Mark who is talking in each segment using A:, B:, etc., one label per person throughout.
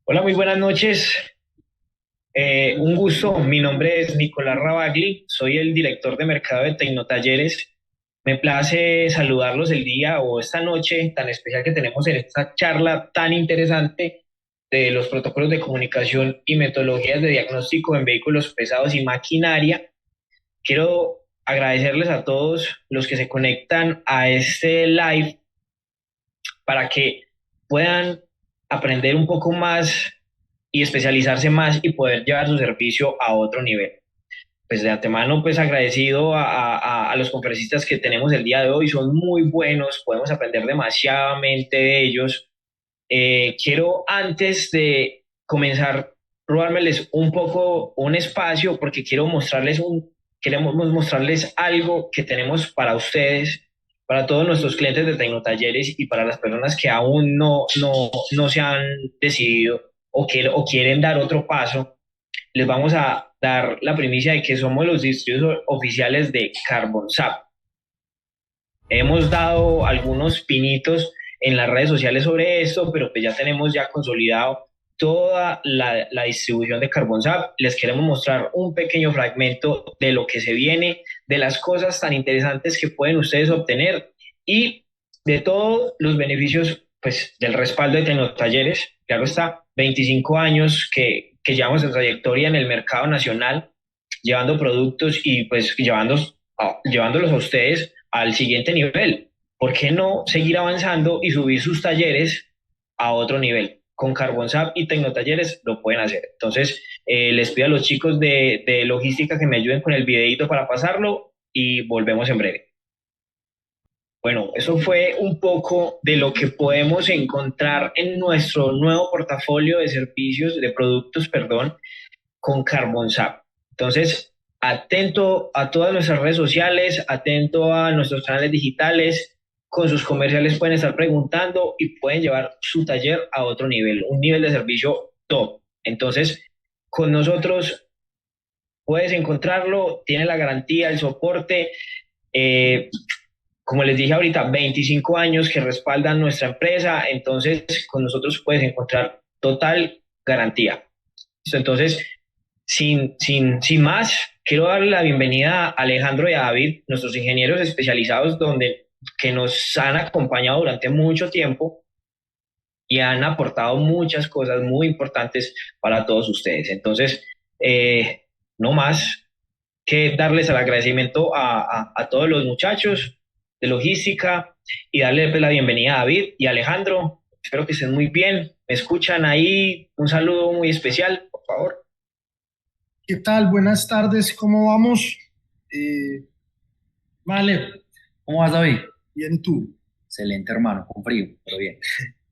A: Hola, muy buenas noches. Un gusto. Mi nombre es Nicolás Rabagli. Soy el director de mercado de Tecnotalleres. Me place saludarlos el día o esta noche tan especial que tenemos en esta charla tan interesante de los protocolos de comunicación y metodologías de diagnóstico en vehículos pesados y maquinaria. Quiero agradecerles a todos los que se conectan a este live para que puedan aprender un poco más y especializarse más y poder llevar su servicio a otro nivel. Pues de antemano, pues agradecido a los conferencistas que tenemos el día de hoy, son muy buenos, podemos aprender demasiadamente de ellos. Quiero antes de comenzar, robármeles un poco un espacio porque queremos mostrarles algo que tenemos para ustedes, para todos nuestros clientes de Tecnotalleres y para las personas que aún no se han decidido o quieren dar otro paso. Les vamos a dar la primicia de que somos los distribuidores oficiales de CarbonSap. Hemos dado algunos pinitos en las redes sociales sobre esto, pero pues ya tenemos ya consolidado toda la distribución de CarbonSap. Les queremos mostrar un pequeño fragmento de lo que se viene, de las cosas tan interesantes que pueden ustedes obtener y de todos los beneficios pues, del respaldo de Tecnotalleres. Claro está, 25 años que llevamos en trayectoria en el mercado nacional, llevando productos y pues llevándolos a ustedes al siguiente nivel. ¿Por qué no seguir avanzando y subir sus talleres a otro nivel? Con CarbonSap y Tecnotalleres lo pueden hacer. Entonces, les pido a los chicos de logística que me ayuden con el videito para pasarlo y volvemos en breve. Bueno, eso fue un poco de lo que podemos encontrar en nuestro nuevo portafolio de servicios, de productos, perdón, con CarbonSap. Entonces, atento a todas nuestras redes sociales, atento a nuestros canales digitales, con sus comerciales pueden estar preguntando y pueden llevar su taller a otro nivel, un nivel de servicio top. Entonces, con nosotros puedes encontrarlo, tiene la garantía, el soporte, eh, como les dije ahorita, 25 años que respaldan nuestra empresa, entonces con nosotros puedes encontrar total garantía. Entonces, sin más, quiero darle la bienvenida a Alejandro y a David, nuestros ingenieros especializados, que nos han acompañado durante mucho tiempo y han aportado muchas cosas muy importantes para todos ustedes. Entonces, no más que darles el agradecimiento a todos los muchachos de logística y darle pues, la bienvenida a David y a Alejandro. Espero que estén muy bien. ¿Me escuchan ahí? Un saludo muy especial, por favor.
B: ¿Qué tal? Buenas tardes, ¿cómo vamos? Eh, vale,
C: ¿Cómo vas, David?
B: bien, ¿y tú?
C: Excelente, hermano, con frío, pero bien.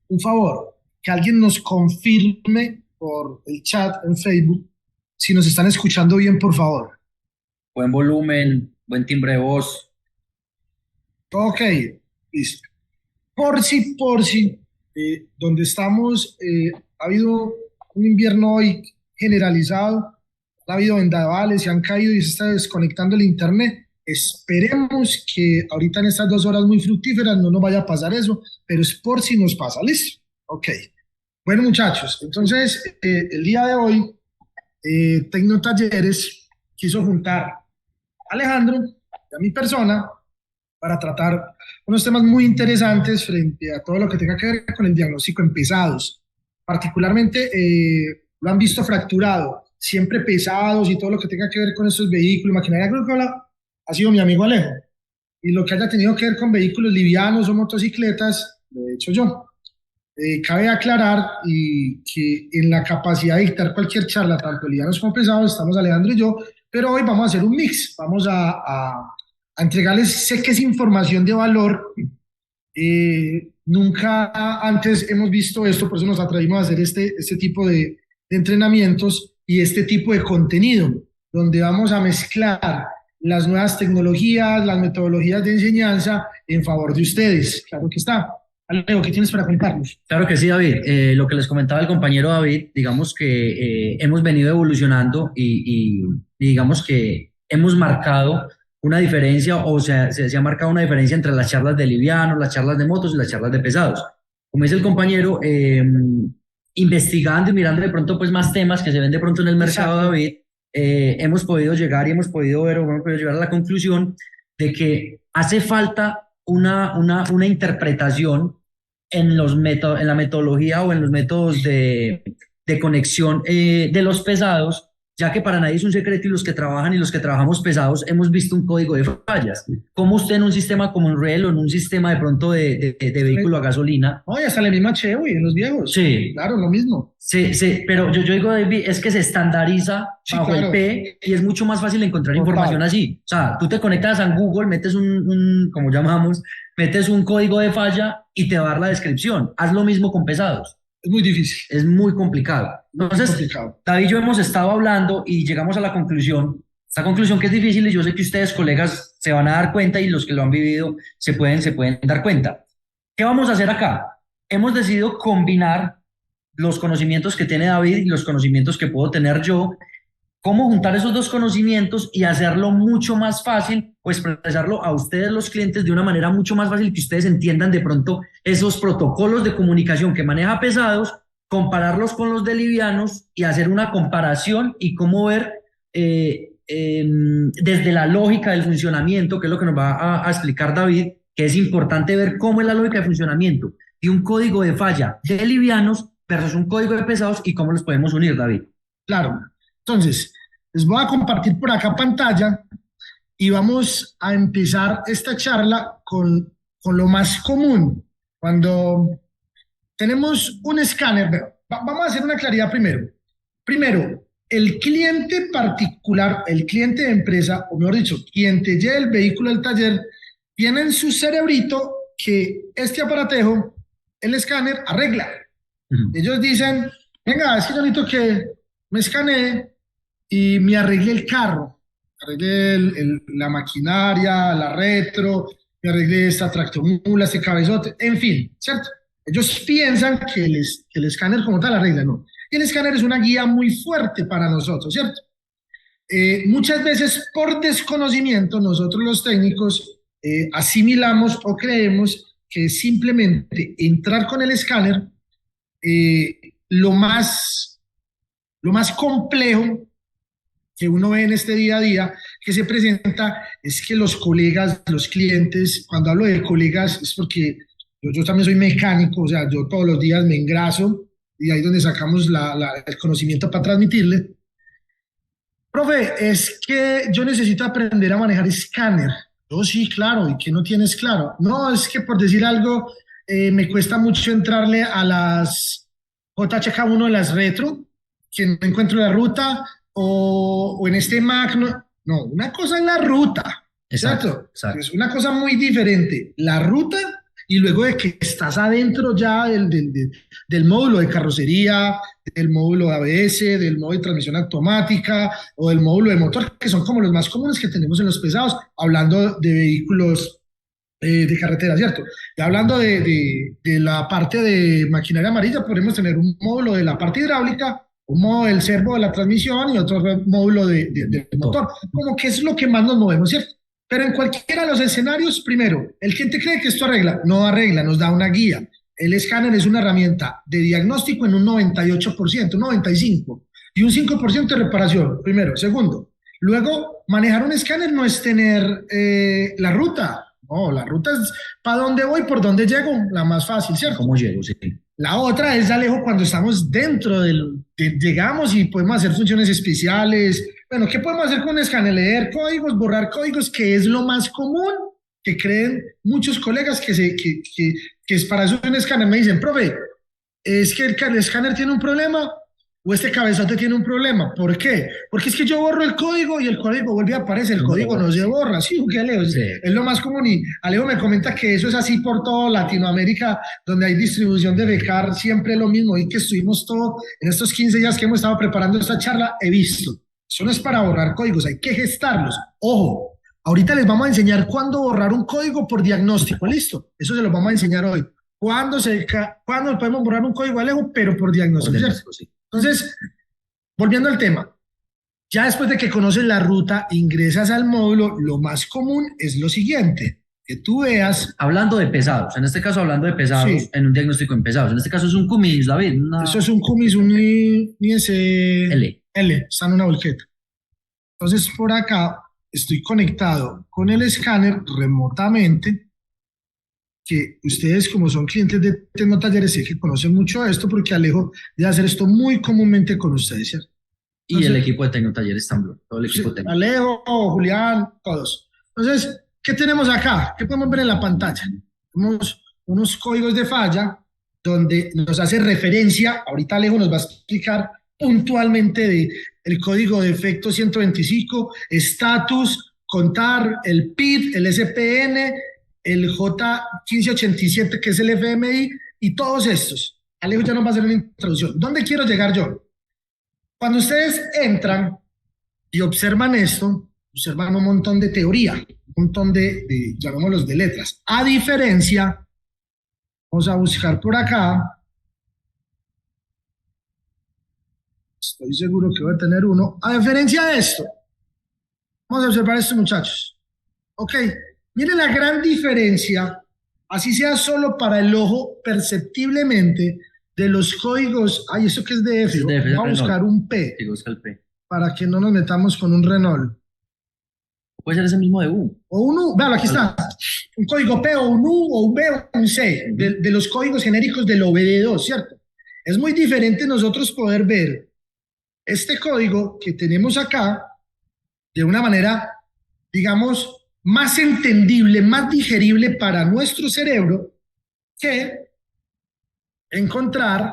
B: Un favor, que alguien nos confirme por el chat en Facebook si nos están escuchando bien, por favor.
C: Buen volumen, buen timbre de voz.
B: Ok, listo. Por si, donde estamos, ha habido un invierno hoy generalizado, ha habido vendavales, se han caído y se está desconectando el internet. Esperemos que ahorita en estas 2 horas muy fructíferas no nos vaya a pasar eso, pero es por si nos pasa, ¿listo? Ok. Bueno, muchachos, entonces el día de hoy, Tecnotalleres quiso juntar a Alejandro y a mi persona para tratar unos temas muy interesantes frente a todo lo que tenga que ver con el diagnóstico en pesados. Particularmente lo han visto fracturado, siempre pesados y todo lo que tenga que ver con estos vehículos, maquinaria agrícola, ha sido mi amigo Alejo. Y lo que haya tenido que ver con vehículos livianos o motocicletas, lo he hecho yo. Cabe aclarar que en la capacidad de dictar cualquier charla, tanto livianos como pesados, estamos Alejandro y yo, pero hoy vamos a hacer un mix, vamos a entregarles, sé que es información de valor, nunca antes hemos visto esto, por eso nos atrevimos a hacer este tipo de entrenamientos y este tipo de contenido, donde vamos a mezclar las nuevas tecnologías, las metodologías de enseñanza en favor de ustedes. Claro que está. Alejo, ¿qué tienes para contarnos?
C: Claro que sí, David. Lo que les comentaba el compañero David, digamos que hemos venido evolucionando y digamos que hemos marcado una diferencia, o sea, se ha marcado una diferencia entre las charlas de livianos, las charlas de motos y las charlas de pesados. Como dice el compañero, investigando y mirando de pronto pues más temas que se ven de pronto en el mercado,
B: Exacto.
C: David, hemos podido llegar y hemos podido ver o hemos podido llegar a la conclusión de que hace falta una interpretación en en la metodología o en los métodos de conexión de los pesados, ya que para nadie es un secreto y los que trabajan y los que trabajamos pesados hemos visto un código de fallas. ¿Cómo usted en un sistema como un Rail o en un sistema de pronto de vehículo a gasolina?
B: Oye, hasta la misma Chewy en los viejos.
C: Sí,
B: Claro, lo mismo.
C: sí, sí, pero yo digo, David, es que se estandariza
B: Sí,
C: bajo el
B: claro.
C: P y es mucho más fácil encontrar
B: Total.
C: información así. O sea, tú te conectas a Google, metes como llamamos, metes un código de falla y te va a dar la descripción. Haz lo mismo con pesados.
B: Es muy difícil.
C: Es muy complicado.
B: Muy
C: Entonces,
B: complicado.
C: David y yo hemos estado hablando y llegamos a la conclusión, esta conclusión que es difícil y yo sé que ustedes, colegas, se van a dar cuenta y los que lo han vivido se pueden dar cuenta. ¿Qué vamos a hacer acá? Hemos decidido combinar los conocimientos que tiene David y los conocimientos que puedo tener yo, cómo juntar esos dos conocimientos y hacerlo mucho más fácil o expresarlo a ustedes los clientes de una manera mucho más fácil que ustedes entiendan de pronto esos protocolos de comunicación que maneja pesados, compararlos con los de livianos y hacer una comparación y cómo ver desde la lógica del funcionamiento, que es lo que nos va a explicar David, que es importante ver cómo es la lógica de funcionamiento y un código de falla de livianos versus un código de pesados y cómo los podemos unir, David.
B: Claro. Entonces, les voy a compartir por acá pantalla y vamos a empezar esta charla con lo más común. Cuando tenemos un escáner, vamos a hacer una claridad primero. Primero, el cliente particular, el cliente de empresa, o mejor dicho, quien te lleve el vehículo al taller, tiene en su cerebrito que este aparatejo, el escáner, arregla. Ellos dicen, venga, es que yo necesito que me escanee y me arregle el carro, arregle la maquinaria, la retro, me arregle esta tractomula, este cabezote, en fin, ¿cierto? Ellos piensan que el escáner como tal arregla, no. Y el escáner es una guía muy fuerte para nosotros, ¿cierto? Muchas veces por desconocimiento nosotros los técnicos asimilamos o creemos que simplemente entrar con el escáner eh, lo más, lo más complejo que uno ve en este día a día que se presenta es que los colegas, los clientes, cuando hablo de colegas es porque yo también soy mecánico, o sea, yo todos los días me engraso y ahí es donde sacamos el conocimiento para transmitirle. Profe, es que yo necesito aprender a manejar escáner. Yo sí, claro, ¿y qué no tienes claro? No, es que por decir algo, me cuesta mucho entrarle a las JHK1 de las retro, que no encuentro la ruta, o en este Mac, no, una cosa es la ruta,
C: Exacto,
B: ¿cierto?
C: exacto.
B: Es una cosa muy diferente, la ruta y luego de que estás adentro ya del módulo de carrocería, del módulo de ABS, del módulo de transmisión automática o del módulo de motor, que son como los más comunes que tenemos en los pesados, hablando de vehículos de carretera, ¿cierto? Y hablando de la parte de maquinaria amarilla, podemos tener un módulo de la parte hidráulica, un módulo del servo de la transmisión y otro módulo del motor, como que es lo que más nos movemos, ¿cierto? Pero en cualquiera de los escenarios, primero, el cliente cree que esto arregla, no arregla, nos da una guía. El escáner es una herramienta de diagnóstico en un 98%, un 95%, y un 5% de reparación, primero. Segundo, luego, manejar un escáner no es tener la ruta. No, la ruta es para dónde voy, por dónde llego, la más fácil, ¿cierto?
C: ¿Cómo llego? Sí.
B: La otra es, Alejo, cuando estamos dentro llegamos y podemos hacer funciones especiales. Bueno, ¿qué podemos hacer con un escáner? Leer códigos, borrar códigos, que es lo más común que creen muchos colegas que es para eso un escáner. Me dicen, profe, es que el escáner tiene un problema o este cabezote tiene un problema. ¿Por qué? Porque es que yo borro el código y el código vuelve a aparecer, el código no se borra. Sí, ¿qué, Alejo? Sí. Es lo más común y Alejo me comenta que eso es así por toda Latinoamérica, donde hay distribución de becar, siempre lo mismo. Y que estuvimos todo, en estos 15 días que hemos estado preparando esta charla, he visto. Eso no es para borrar códigos, hay que gestarlos. Ojo, ahorita les vamos a enseñar cuándo borrar un código por diagnóstico, ¿listo? Eso se lo vamos a enseñar hoy. ¿Cuándo podemos borrar un código, Alejo? Pero por diagnóstico, ¿cierto? Sí. Entonces, volviendo al tema, ya después de que conoces la ruta, ingresas al módulo, lo más común es lo siguiente. que tú veas.
C: Hablando de pesados, en este caso hablando de pesados,
B: Sí.
C: en un diagnóstico en pesados, en este caso es un Cummins, David,
B: Eso es un Cummins, un
C: L.
B: L, está en una volqueta. Entonces por acá estoy conectado con el escáner remotamente, que ustedes como son clientes de Tecnotalleres sé que conocen mucho esto porque Alejo debe hacer esto muy comúnmente con ustedes, ¿cierto?
C: Y
B: Entonces,
C: el equipo de Tecnotalleres también, todo el equipo
B: sí,
C: técnico.
B: Alejo, Julián, todos. Entonces, ¿qué tenemos acá? ¿Qué podemos ver en la pantalla? Tenemos unos códigos de falla donde nos hace referencia, ahorita Alejo nos va a explicar puntualmente de el código de efecto 125, estatus, contar, el PID, el SPN, el J1587 que es el FMI y todos estos. Alejo ya nos va a hacer una introducción. ¿Dónde quiero llegar yo? Cuando ustedes entran y observan esto, observan un montón de teoría, un montón llamémoslos de letras. A diferencia, vamos a buscar por acá, estoy seguro que voy a tener uno. A diferencia de esto, vamos a observar esto, muchachos. Ok, miren la gran diferencia, así sea solo para el ojo, perceptiblemente, de los códigos. Ay, ¿eso qué es de F?
C: Es de F,
B: Voy a buscar
C: Renault.
B: un P
C: Sí, busca el P.
B: para que no nos metamos con un Renault.
C: Puede ser ese mismo de U.
B: O un U, vean, aquí está, un código P o un U o un B o un C, de los códigos genéricos del OBD2, ¿cierto? Es muy diferente nosotros poder ver este código que tenemos acá de una manera, digamos, más entendible, más digerible para nuestro cerebro que encontrar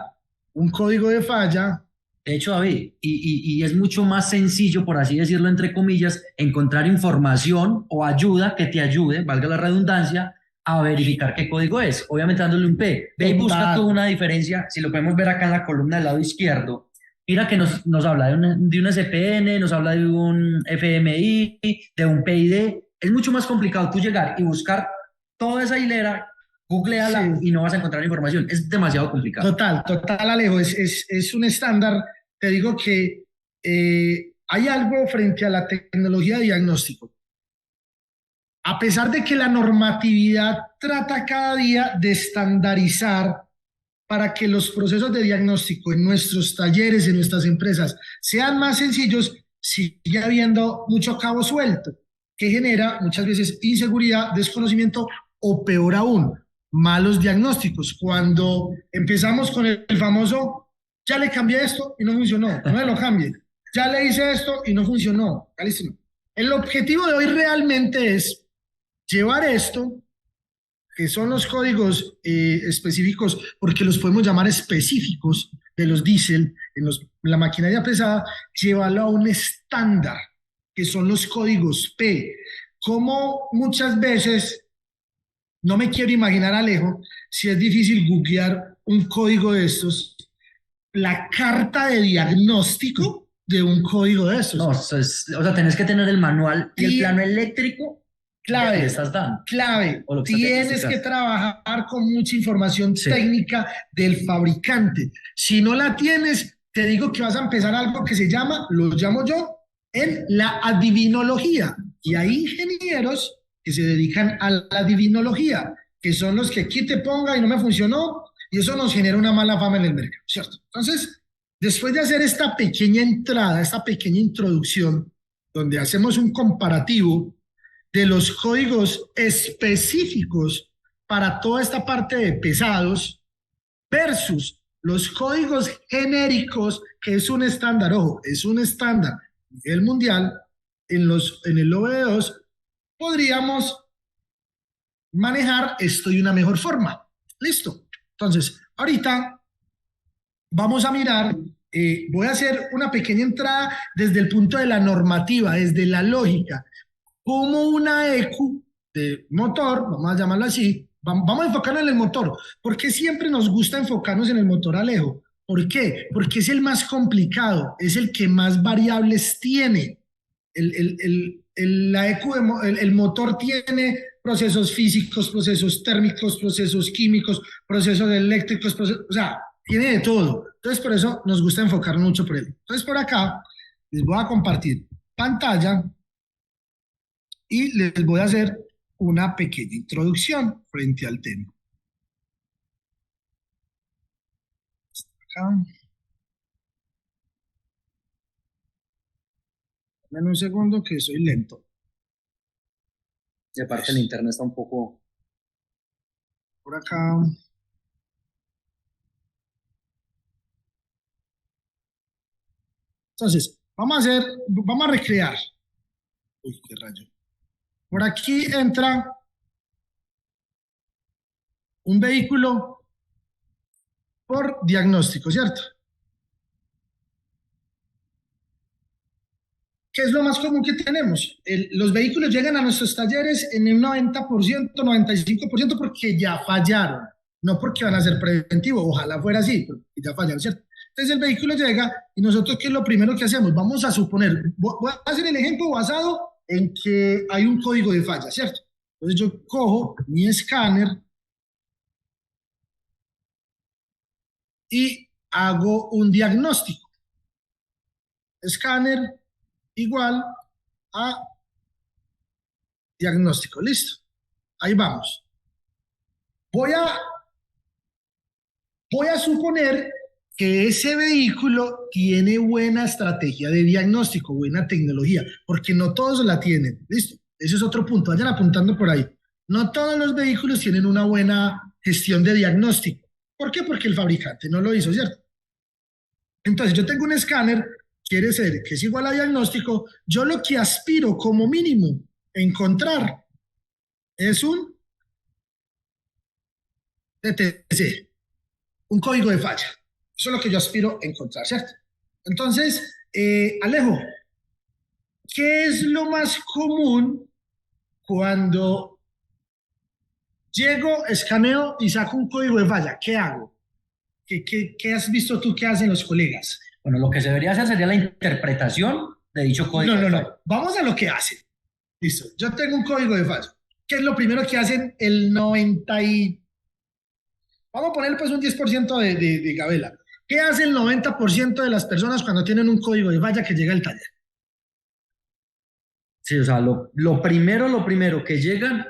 B: un código de falla.
C: De hecho, David, y es mucho más sencillo, por así decirlo, entre comillas, encontrar información o ayuda que te ayude, valga la redundancia, a verificar qué código es. Obviamente dándole un P. Ve y busca tú una diferencia, si lo podemos ver acá en la columna del lado izquierdo. Mira que nos habla de un SPN, nos habla de un FMI, de un PID. Es mucho más complicado tú llegar y buscar toda esa hilera, googleala
B: Sí.
C: y no vas a encontrar información. Es demasiado complicado.
B: Total, Alejo, es un estándar. Te digo que hay algo frente a la tecnología de diagnóstico. A pesar de que la normatividad trata cada día de estandarizar para que los procesos de diagnóstico en nuestros talleres, en nuestras empresas, sean más sencillos, sigue habiendo mucho cabo suelto, que genera muchas veces inseguridad, desconocimiento o peor aún, malos diagnósticos. Cuando empezamos con el famoso, ya le cambié esto y no funcionó, no me lo cambie, ya le hice esto y no funcionó, calísimo. El objetivo de hoy realmente es llevar esto, que son los códigos específicos, porque los podemos llamar específicos de los diésel en la maquinaria pesada, llevarlo a un estándar, que son los códigos P. Como muchas veces, no me quiero imaginar, Alejo, si es difícil googlear un código de estos, la carta de diagnóstico de un código de estos.
C: No, o sea, tenés que tener el manual y el plano eléctrico.
B: Clave,
C: le estás dando.
B: Clave, tienes que trabajar con mucha información técnica del fabricante. Si no la tienes, te digo que vas a empezar algo que se llama, lo llamo yo, en la adivinología. Y hay ingenieros que se dedican a la adivinología, que son los que aquí te ponga y no me funcionó, y eso nos genera una mala fama en el mercado, ¿cierto? Entonces, después de hacer esta pequeña entrada, esta pequeña introducción, donde hacemos un comparativo de los códigos específicos para toda esta parte de pesados versus los códigos genéricos, que es un estándar, ojo, es un estándar a nivel mundial, en el OBD2, podríamos manejar esto de una mejor forma. ¿Listo? Entonces, ahorita vamos a mirar, voy a hacer una pequeña entrada desde el punto de la normativa, desde la lógica. Como una EQ de motor, vamos a llamarlo así, vamos a enfocarnos en el motor. ¿Por qué siempre nos gusta enfocarnos en el motor, Alejo? ¿Por qué? Porque es el más complicado, es el que más variables tiene. La EQ, el motor tiene procesos físicos, procesos térmicos, procesos químicos, procesos eléctricos, o sea, tiene de todo. Entonces, por eso nos gusta enfocarnos mucho por él. Entonces, por acá les voy a compartir pantalla y les voy a hacer una pequeña introducción frente al tema. Acá. Dame un segundo que soy lento.
C: Y aparte el internet está un poco...
B: Por acá. Entonces, vamos a recrear. Uy, qué rayo. Por aquí entra un vehículo por diagnóstico, ¿cierto? ¿Qué es lo más común que tenemos? Los vehículos llegan a nuestros talleres en un 90%, 95% porque ya fallaron, no porque van a ser preventivos, ojalá fuera así, porque ya fallaron, ¿cierto? Entonces el vehículo llega y nosotros, ¿qué es lo primero que hacemos? Vamos a suponer, voy a hacer el ejemplo basado en que hay un código de falla, ¿cierto? Entonces yo cojo mi escáner y hago un diagnóstico. Escáner igual a diagnóstico, listo. Ahí vamos. Voy a suponer que ese vehículo tiene buena estrategia de diagnóstico, buena tecnología, porque no todos la tienen, listo. Ese es otro punto, vayan apuntando por ahí. No todos los vehículos tienen una buena gestión de diagnóstico. ¿Por qué? Porque el fabricante no lo hizo, ¿cierto? Entonces yo tengo un escáner, quiere ser que es igual a diagnóstico, yo lo que aspiro como mínimo encontrar es un DTC, un código de falla. Eso es lo que yo aspiro a encontrar, ¿cierto? Entonces, Alejo, ¿qué es lo más común cuando llego, escaneo y saco un código de falla? ¿Qué hago? ¿Qué has visto tú que hacen los colegas?
C: Bueno, lo que se debería hacer sería la interpretación de dicho código.
B: No. Vamos a lo que hacen. Listo. Yo tengo un código de falla. ¿Qué es lo primero que hacen el 90 y... Vamos a poner pues un 10% de gabela. ¿Qué hace el 90% de las personas cuando tienen un código de falla que llega al taller?
C: Sí, o sea, lo primero que llegan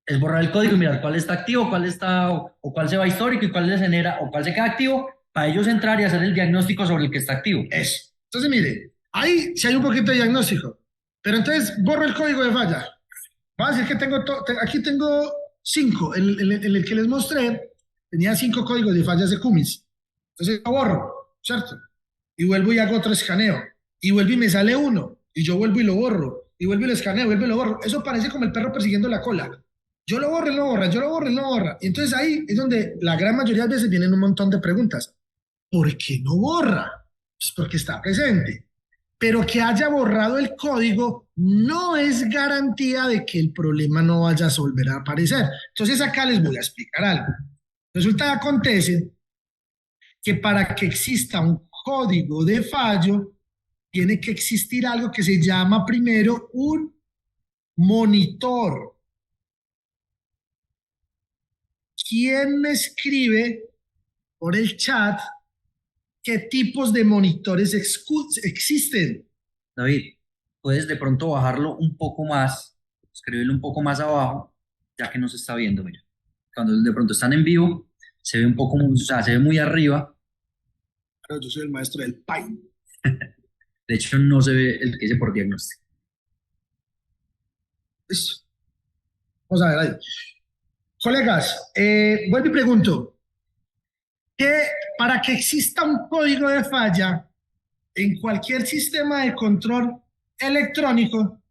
C: es borrar el código y mirar cuál está activo, cuál está, o cuál se va histórico y cuál se genera, o cuál se queda activo, para ellos entrar y hacer el diagnóstico sobre el que está activo.
B: Eso. Entonces, mire, ahí sí hay un poquito de diagnóstico. Pero entonces, borro el código de falla. Va a decir que aquí tengo 5. En el que les mostré, tenía 5 códigos de fallas de Cummins. Entonces, lo borro, ¿cierto? Y vuelvo y hago otro escaneo. Y vuelvo y me sale uno. Y yo vuelvo y lo borro. Y vuelvo y lo escaneo, vuelvo y lo borro. Eso parece como el perro persiguiendo la cola. Yo lo borro y lo borra, yo lo borro y lo borra. Y entonces ahí es donde la gran mayoría de veces vienen un montón de preguntas. ¿Por qué no borra? Pues porque está presente. Pero que haya borrado el código no es garantía de que el problema no vaya a volver a aparecer. Entonces acá les voy a explicar algo. Resulta que acontece que para que exista un código de fallo, tiene que existir algo que se llama primero un monitor. ¿Quién me escribe por el chat qué tipos de monitores existen?
C: David, puedes de pronto bajarlo un poco más, escribirlo un poco más abajo, ya que no se está viendo, mira. Cuando de pronto están en vivo, se ve un poco, o sea, se ve muy arriba.
B: Claro, yo soy el maestro del Python.
C: De hecho, no se ve el que dice por diagnóstico.
B: Listo. Vamos a ver ahí. Colegas, vuelvo y pregunto, para que exista un código de falla en cualquier sistema de control electrónico,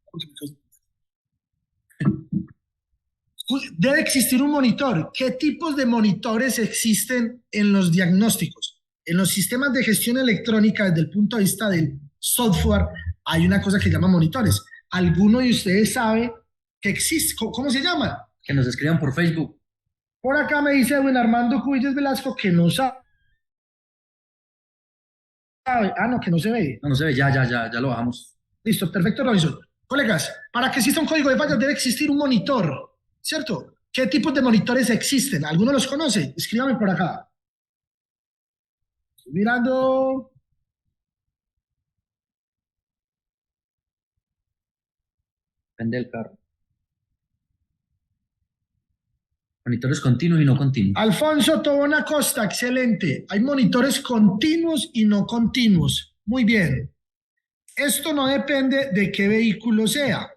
B: debe existir un monitor. ¿Qué tipos de monitores existen en los diagnósticos? En los sistemas de gestión electrónica, desde el punto de vista del software, hay una cosa que se llama monitores. ¿Alguno de ustedes sabe que existe? ¿Cómo se llama?
C: Que nos escriban por Facebook.
B: Por acá me dice Edwin Armando Cubillos Velasco que no sabe. Ah, no, que no se ve.
C: No, no se ve, ya lo bajamos.
B: Listo, perfecto, Robinson. Colegas, para que exista un código de fallas debe existir un monitor, ¿cierto? ¿Qué tipos de monitores existen? ¿Alguno los conoce? Escríbame por acá. Estoy mirando.
C: Depende del carro. Monitores continuos y no continuos.
B: Alfonso Tobón Acosta, excelente. Hay monitores continuos y no continuos. Muy bien. Esto no depende de qué vehículo sea.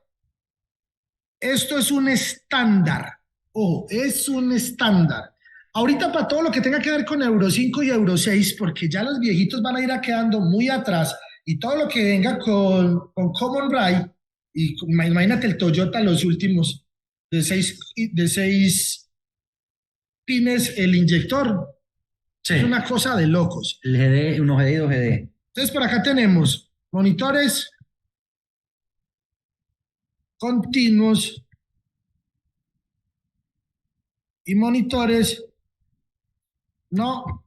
B: Esto es un estándar. Ojo, es un estándar. Ahorita para todo lo que tenga que ver con Euro 5 y Euro 6, porque ya los viejitos van a ir quedando muy atrás, y todo lo que venga con Common Rail, y imagínate el Toyota, los últimos, de seis pines, el inyector,
C: Sí.
B: es una cosa de locos.
C: El GD, 1GD y 2GD.
B: Entonces por acá tenemos monitores continuos y monitores no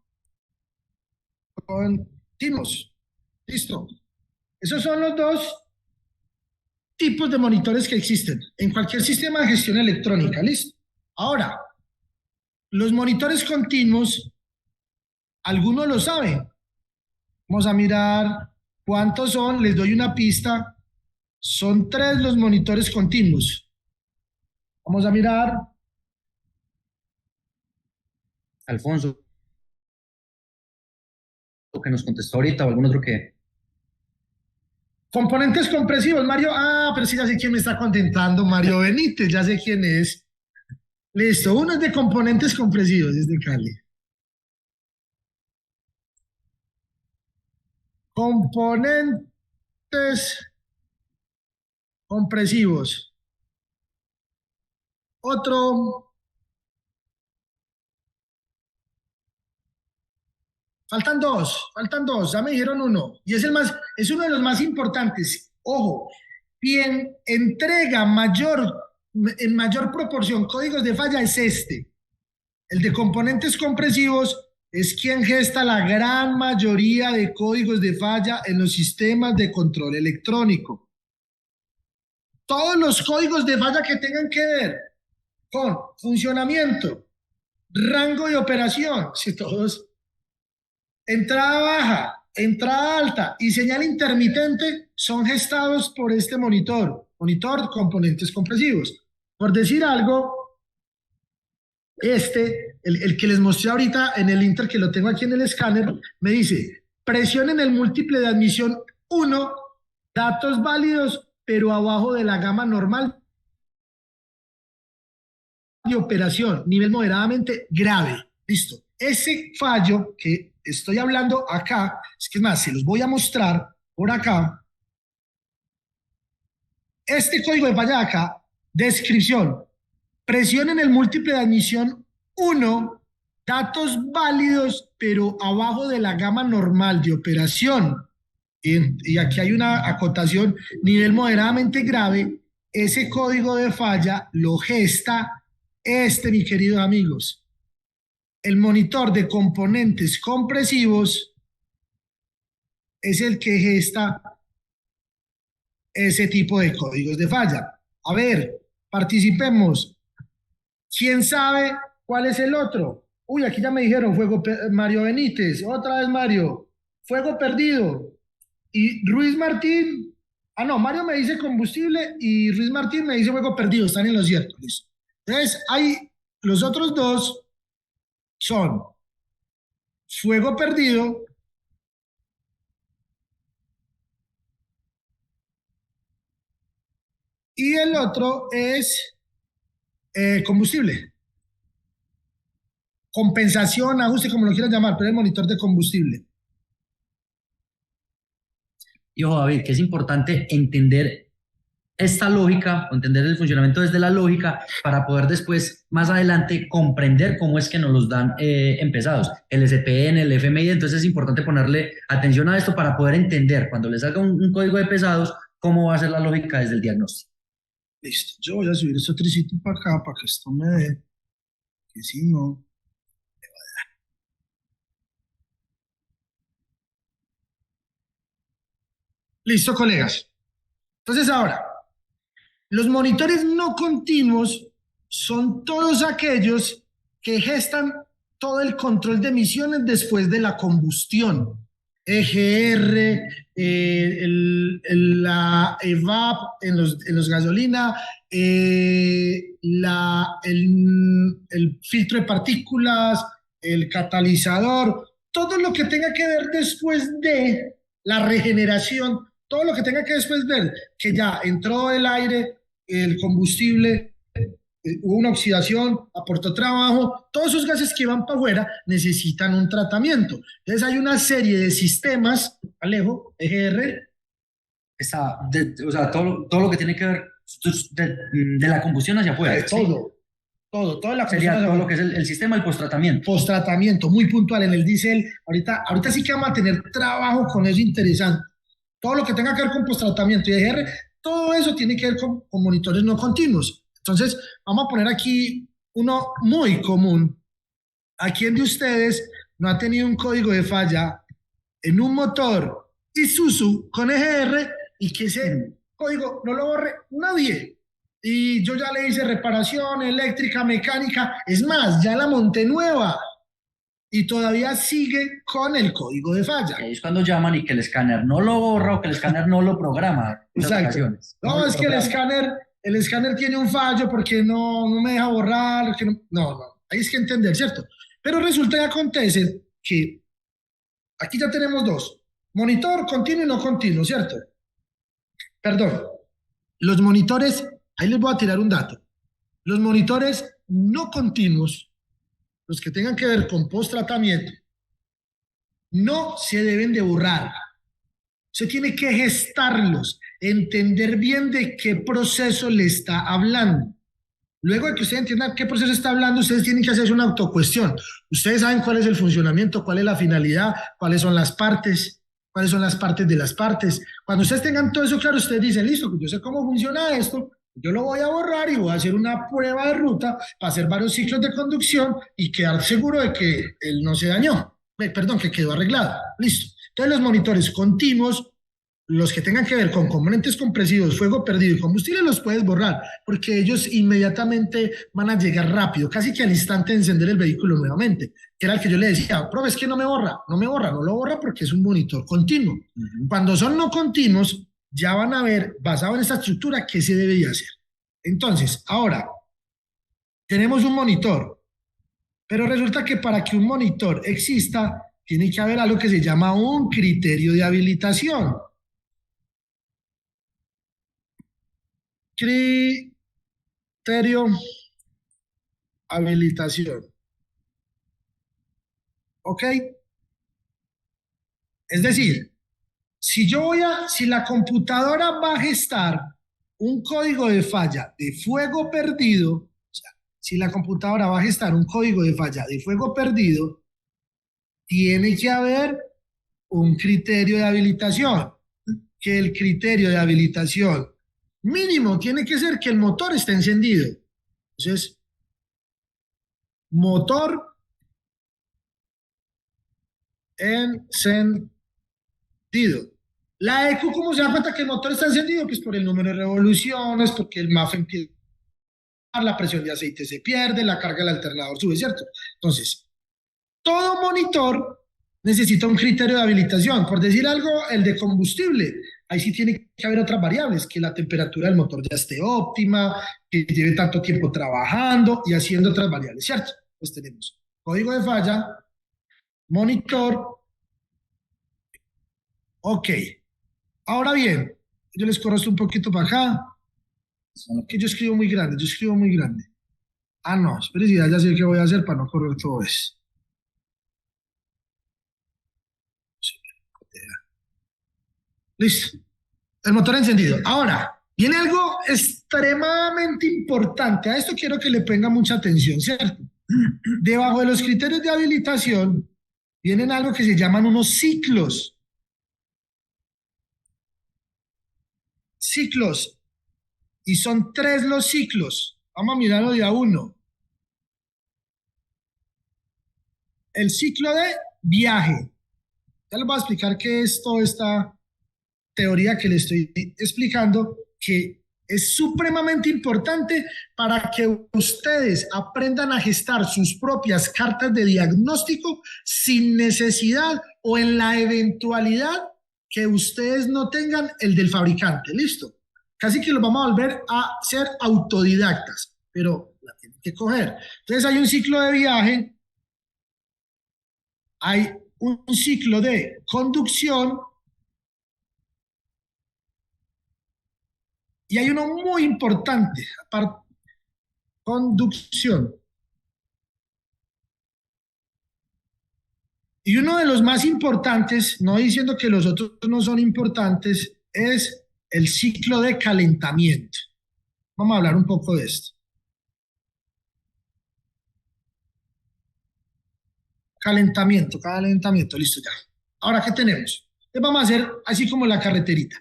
B: continuos. Listo. Esos son los dos tipos de monitores que existen en cualquier sistema de gestión electrónica. Listo. Ahora, los monitores continuos, algunos lo saben. Vamos a mirar cuántos son. Les doy una pista. Son 3 los monitores continuos. Vamos a mirar.
C: Alfonso, que nos contestó ahorita, o algún otro que...
B: Componentes compresivos, Mario. Ah, pero sí, ya sé quién me está contentando. Mario Benítez, ya sé quién es. Listo, uno es de componentes compresivos, es de Cali. Componentes compresivos. Otro. Faltan dos, ya me dijeron uno. Y es es uno de los más importantes. Ojo, quien entrega en mayor proporción códigos de falla es este. El de componentes compresivos es quien gesta la gran mayoría de códigos de falla en los sistemas de control electrónico. Todos los códigos de falla que tengan que ver con funcionamiento, rango de operación, si todos, entrada baja, entrada alta y señal intermitente son gestados por este monitor componentes compresivos. Por decir algo, el que les mostré ahorita en el Inter, que lo tengo aquí en el escáner, me dice, presión en el múltiple de admisión 1, datos válidos, pero abajo de la gama normal de operación, nivel moderadamente grave. Listo. Ese fallo que estoy hablando acá, es que es más, se los voy a mostrar por acá. Este código de falla de acá, descripción, presión en el múltiple de admisión 1, datos válidos, pero abajo de la gama normal de operación. Y aquí hay una acotación, nivel moderadamente grave. Ese código de falla lo gesta mi queridos amigos, el monitor de componentes compresivos es el que gesta ese tipo de códigos de falla. A ver, participemos. ¿Quién sabe cuál es el otro? Uy, aquí ya me dijeron, Mario Benítez, otra vez Mario, fuego perdido. Y Ruiz Martín, no, Mario me dice combustible y Ruiz Martín me dice fuego perdido, están en lo cierto. Listo. Entonces, los otros dos son fuego perdido y el otro es combustible. Compensación, ajuste, como lo quieran llamar, pero el monitor de combustible.
C: Y ojo, David, que es importante entender esta lógica, o entender el funcionamiento desde la lógica, para poder después, más adelante, comprender cómo es que nos los dan empezados, el SPN, el FMI. Entonces es importante ponerle atención a esto para poder entender, cuando les salga un código de pesados, cómo va a ser la lógica desde el diagnóstico.
B: Listo, yo voy a subir este tricito para acá, para que esto me dé, que si no... Listo, colegas. Entonces ahora, los monitores no continuos son todos aquellos que gestan todo el control de emisiones después de la combustión. EGR, la EVAP en los gasolina, el filtro de partículas, el catalizador, todo lo que tenga que ver después de la regeneración, todo lo que tenga que después ver que ya entró el aire, el combustible, hubo una oxidación, aportó trabajo, todos esos gases que van para afuera necesitan un tratamiento. Entonces hay una serie de sistemas, Alejo, EGR,
C: O sea, todo lo que tiene que ver de la combustión hacia afuera. ¿Sí?
B: Toda la
C: Sería todo lo que es el sistema del post-tratamiento.
B: Post-tratamiento, muy puntual en el diésel. Ahorita sí que vamos a tener trabajo con eso interesante. Todo lo que tenga que ver con post-tratamiento y EGR, todo eso tiene que ver con monitores no continuos. Entonces, vamos a poner aquí uno muy común. ¿A quién de ustedes no ha tenido un código de falla en un motor Isuzu con EGR y que ese código no lo borre nadie? Y yo ya le hice reparación eléctrica, mecánica, es más, ya la monté nueva y todavía sigue con el código de falla.
C: Ahí es cuando llaman y que el escáner no lo borra o que el escáner no lo programa.
B: Exacto. No, es que el escáner tiene un fallo porque no me deja borrar. Que no, ahí es que entender, ¿cierto? Pero resulta y acontece que aquí ya tenemos dos. Monitor continuo y no continuo, ¿cierto? Perdón. Los monitores, ahí les voy a tirar un dato. Los monitores no continuos, los que tengan que ver con post-tratamiento, no se deben de borrar. Se tiene que gestarlos, entender bien de qué proceso le está hablando. Luego de que usted entienda qué proceso está hablando, ustedes tienen que hacerse una autocuestión. Ustedes saben cuál es el funcionamiento, cuál es la finalidad, cuáles son las partes de las partes. Cuando ustedes tengan todo eso claro, ustedes dicen, listo, pues yo sé cómo funciona esto, yo lo voy a borrar y voy a hacer una prueba de ruta para hacer varios ciclos de conducción y quedar seguro de que él no se dañó. Perdón, que quedó arreglado. Listo. Entonces los monitores continuos, los que tengan que ver con componentes compresivos, fuego perdido y combustible, los puedes borrar, porque ellos inmediatamente van a llegar rápido, casi que al instante de encender el vehículo nuevamente, que era el que yo le decía, profe, es que no lo borra porque es un monitor continuo. Cuando son no continuos, ya van a ver, basado en esta estructura, qué se debe hacer. Entonces, ahora, tenemos un monitor, pero resulta que para que un monitor exista, tiene que haber algo que se llama un criterio de habilitación. Criterio habilitación. ¿Ok? Es decir, si la computadora va a gestar un código de falla de fuego perdido, o sea, si la computadora va a gestar un código de falla de fuego perdido, tiene que haber un criterio de habilitación, que el criterio de habilitación mínimo tiene que ser que el motor esté encendido. Entonces, motor encendido. La ECU, ¿cómo se da cuenta que el motor está encendido? Pues por el número de revoluciones, porque el MAF empieza, la presión de aceite se pierde, la carga del alternador sube, ¿cierto? Entonces, todo monitor necesita un criterio de habilitación. Por decir algo, el de combustible, ahí sí tiene que haber otras variables, que la temperatura del motor ya esté óptima, que lleve tanto tiempo trabajando y haciendo otras variables, ¿cierto? Pues tenemos código de falla, monitor, ok. Ahora bien, yo les corro esto un poquito para acá, que yo escribo muy grande. Ah, no, espérense, ya sé qué voy a hacer para no correr todo eso. Listo. El motor encendido. Ahora, viene algo extremadamente importante. A esto quiero que le ponga mucha atención, ¿cierto? Debajo de los criterios de habilitación vienen algo que se llaman unos ciclos. Ciclos. Y son 3 los ciclos. Vamos a mirarlo de a uno. El ciclo de viaje. Ya les voy a explicar qué es toda esta teoría que les estoy explicando, que es supremamente importante para que ustedes aprendan a gestar sus propias cartas de diagnóstico sin necesidad o en la eventualidad que ustedes no tengan el del fabricante. ¿Listo? casi que los vamos a volver a ser autodidactas, pero la tienen que coger. Entonces hay un ciclo de viaje, hay un ciclo de conducción y hay uno muy importante, conducción. Y uno de los más importantes, no diciendo que los otros no son importantes, es el ciclo de calentamiento. Vamos a hablar un poco de esto. Calentamiento, listo ya. Ahora, ¿qué tenemos? Entonces vamos a hacer así como la carreterita.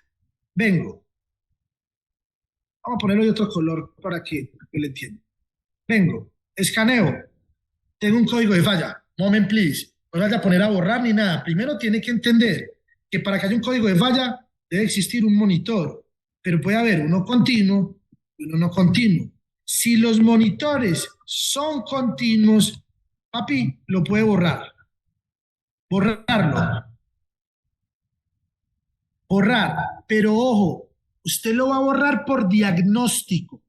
B: Vengo. Vamos a ponerlo de otro color para que lo entiendan. Vengo, escaneo, tengo un código de falla. Moment, please. No vaya a poner a borrar ni nada. Primero tiene que entender que para que haya un código de falla debe existir un monitor, pero puede haber uno continuo y uno no continuo. Si los monitores son continuos, papi, lo puede borrar. Borrarlo. Borrar. Pero ojo, usted lo va a borrar por diagnóstico.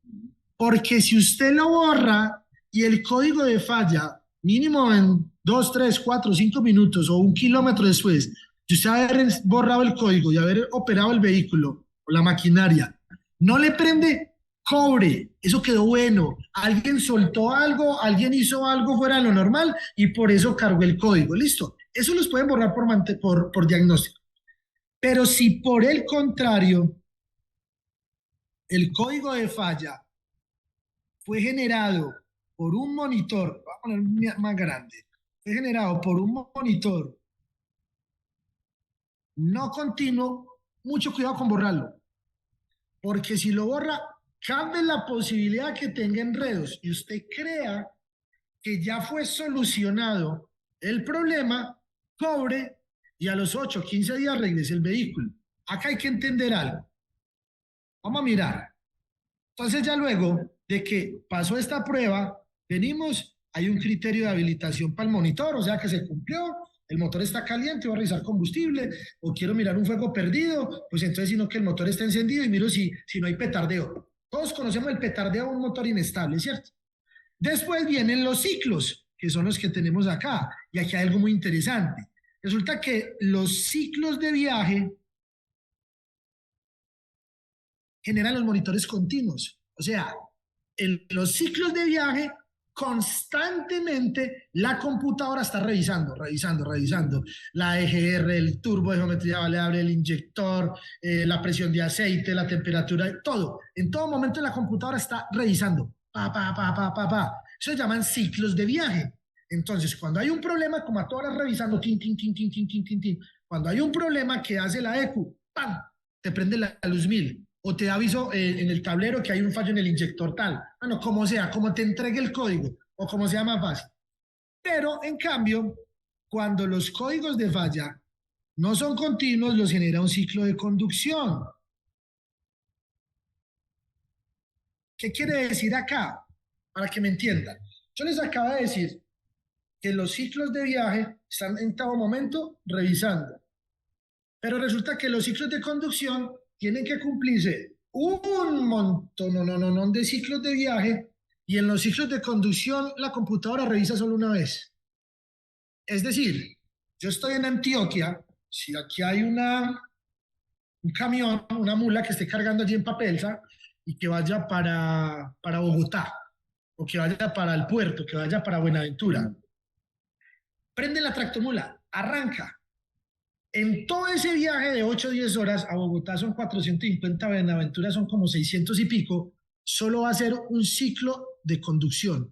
B: Porque si usted lo borra y el código de falla, mínimo en 2, 3, 4, 5 minutos o 1 kilómetro después, de usted haber borrado el código y haber operado el vehículo o la maquinaria, no le prende, cobre, eso quedó bueno. Alguien soltó algo, alguien hizo algo fuera de lo normal y por eso cargó el código. Listo. Eso los pueden borrar por diagnóstico. Pero si por el contrario, el código de falla fue generado por un monitor, voy a poner más grande, fue generado por un monitor no continuo, mucho cuidado con borrarlo, porque si lo borra, cambia la posibilidad que tenga enredos y usted crea que ya fue solucionado el problema, cobre y a los 8, 15 días regrese el vehículo. Acá hay que entender algo. Vamos a mirar. Entonces ya luego de que pasó esta prueba, venimos, hay un criterio de habilitación para el monitor, o sea que se cumplió, el motor está caliente, voy a revisar combustible, o quiero mirar un fuego perdido, pues entonces sino que el motor está encendido y miro si no hay petardeo. Todos conocemos el petardeo de un motor inestable, ¿cierto? Después vienen los ciclos, que son los que tenemos acá, y aquí hay algo muy interesante. Resulta que los ciclos de viaje generan los monitores continuos. O sea, en los ciclos de viaje, constantemente la computadora está revisando la EGR, el turbo de geometría variable, el inyector, la presión de aceite, la temperatura, todo. En todo momento la computadora está revisando. Eso se llaman ciclos de viaje. Entonces, cuando hay un problema, como a todas las revisando, tin, tin, tin, tin, tin, tin, tin, tin. Cuando hay un problema que hace la EQ, ¡pam!, te prende la luz 1000 o te aviso en el tablero que hay un fallo en el inyector tal. Bueno, como sea, como te entregue el código o como sea más fácil. Pero, en cambio, cuando los códigos de falla no son continuos, los genera un ciclo de conducción. ¿Qué quiere decir acá? Para que me entiendan. Yo les acabo de decir que los ciclos de viaje están en todo momento revisando. Pero resulta que los ciclos de conducción tienen que cumplirse un montón de ciclos de viaje y en los ciclos de conducción la computadora revisa solo una vez. Es decir, yo estoy en Antioquia, si aquí hay un camión, una mula que esté cargando allí en Papelsa y que vaya para Bogotá o que vaya para el puerto, que vaya para Buenaventura, prende la tractomula, arranca. En todo ese viaje de 8 o 10 horas a Bogotá son 450, a Buenaventura son como 600 y pico, solo va a ser un ciclo de conducción.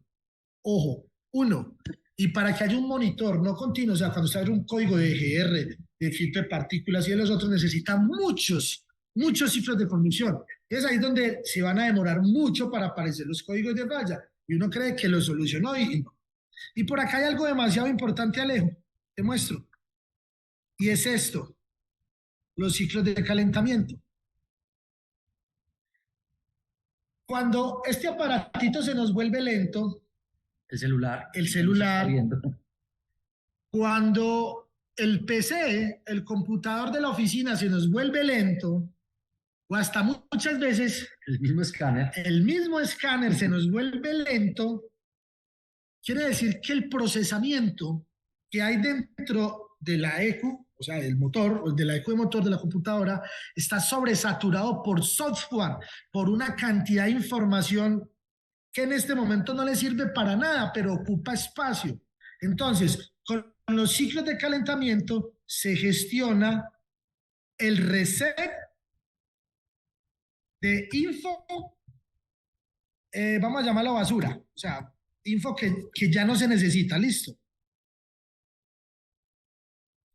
B: Ojo, uno. Y para que haya un monitor no continuo, o sea, cuando se abre un código de EGR, de filtro de partículas y de los otros, necesita muchos ciclos de conducción. Es ahí donde se van a demorar mucho para aparecer los códigos de falla. Y uno cree que lo solucionó y no. Y por acá hay algo demasiado importante, Alejo. Te muestro. Y es esto, los ciclos de calentamiento. Cuando este aparatito se nos vuelve lento,
C: El celular.
B: Cuando el PC, el computador de la oficina se nos vuelve lento, o hasta muchas veces
C: El mismo escáner.
B: el mismo escáner se nos vuelve lento, quiere decir que el procesamiento que hay dentro de la ECU, o sea, del motor, o de la ECU de motor de la computadora, está sobresaturado por software, por una cantidad de información que en este momento no le sirve para nada, pero ocupa espacio. Entonces, con los ciclos de calentamiento se gestiona el reset de info, vamos a llamarlo basura, o sea, info que ya no se necesita, listo.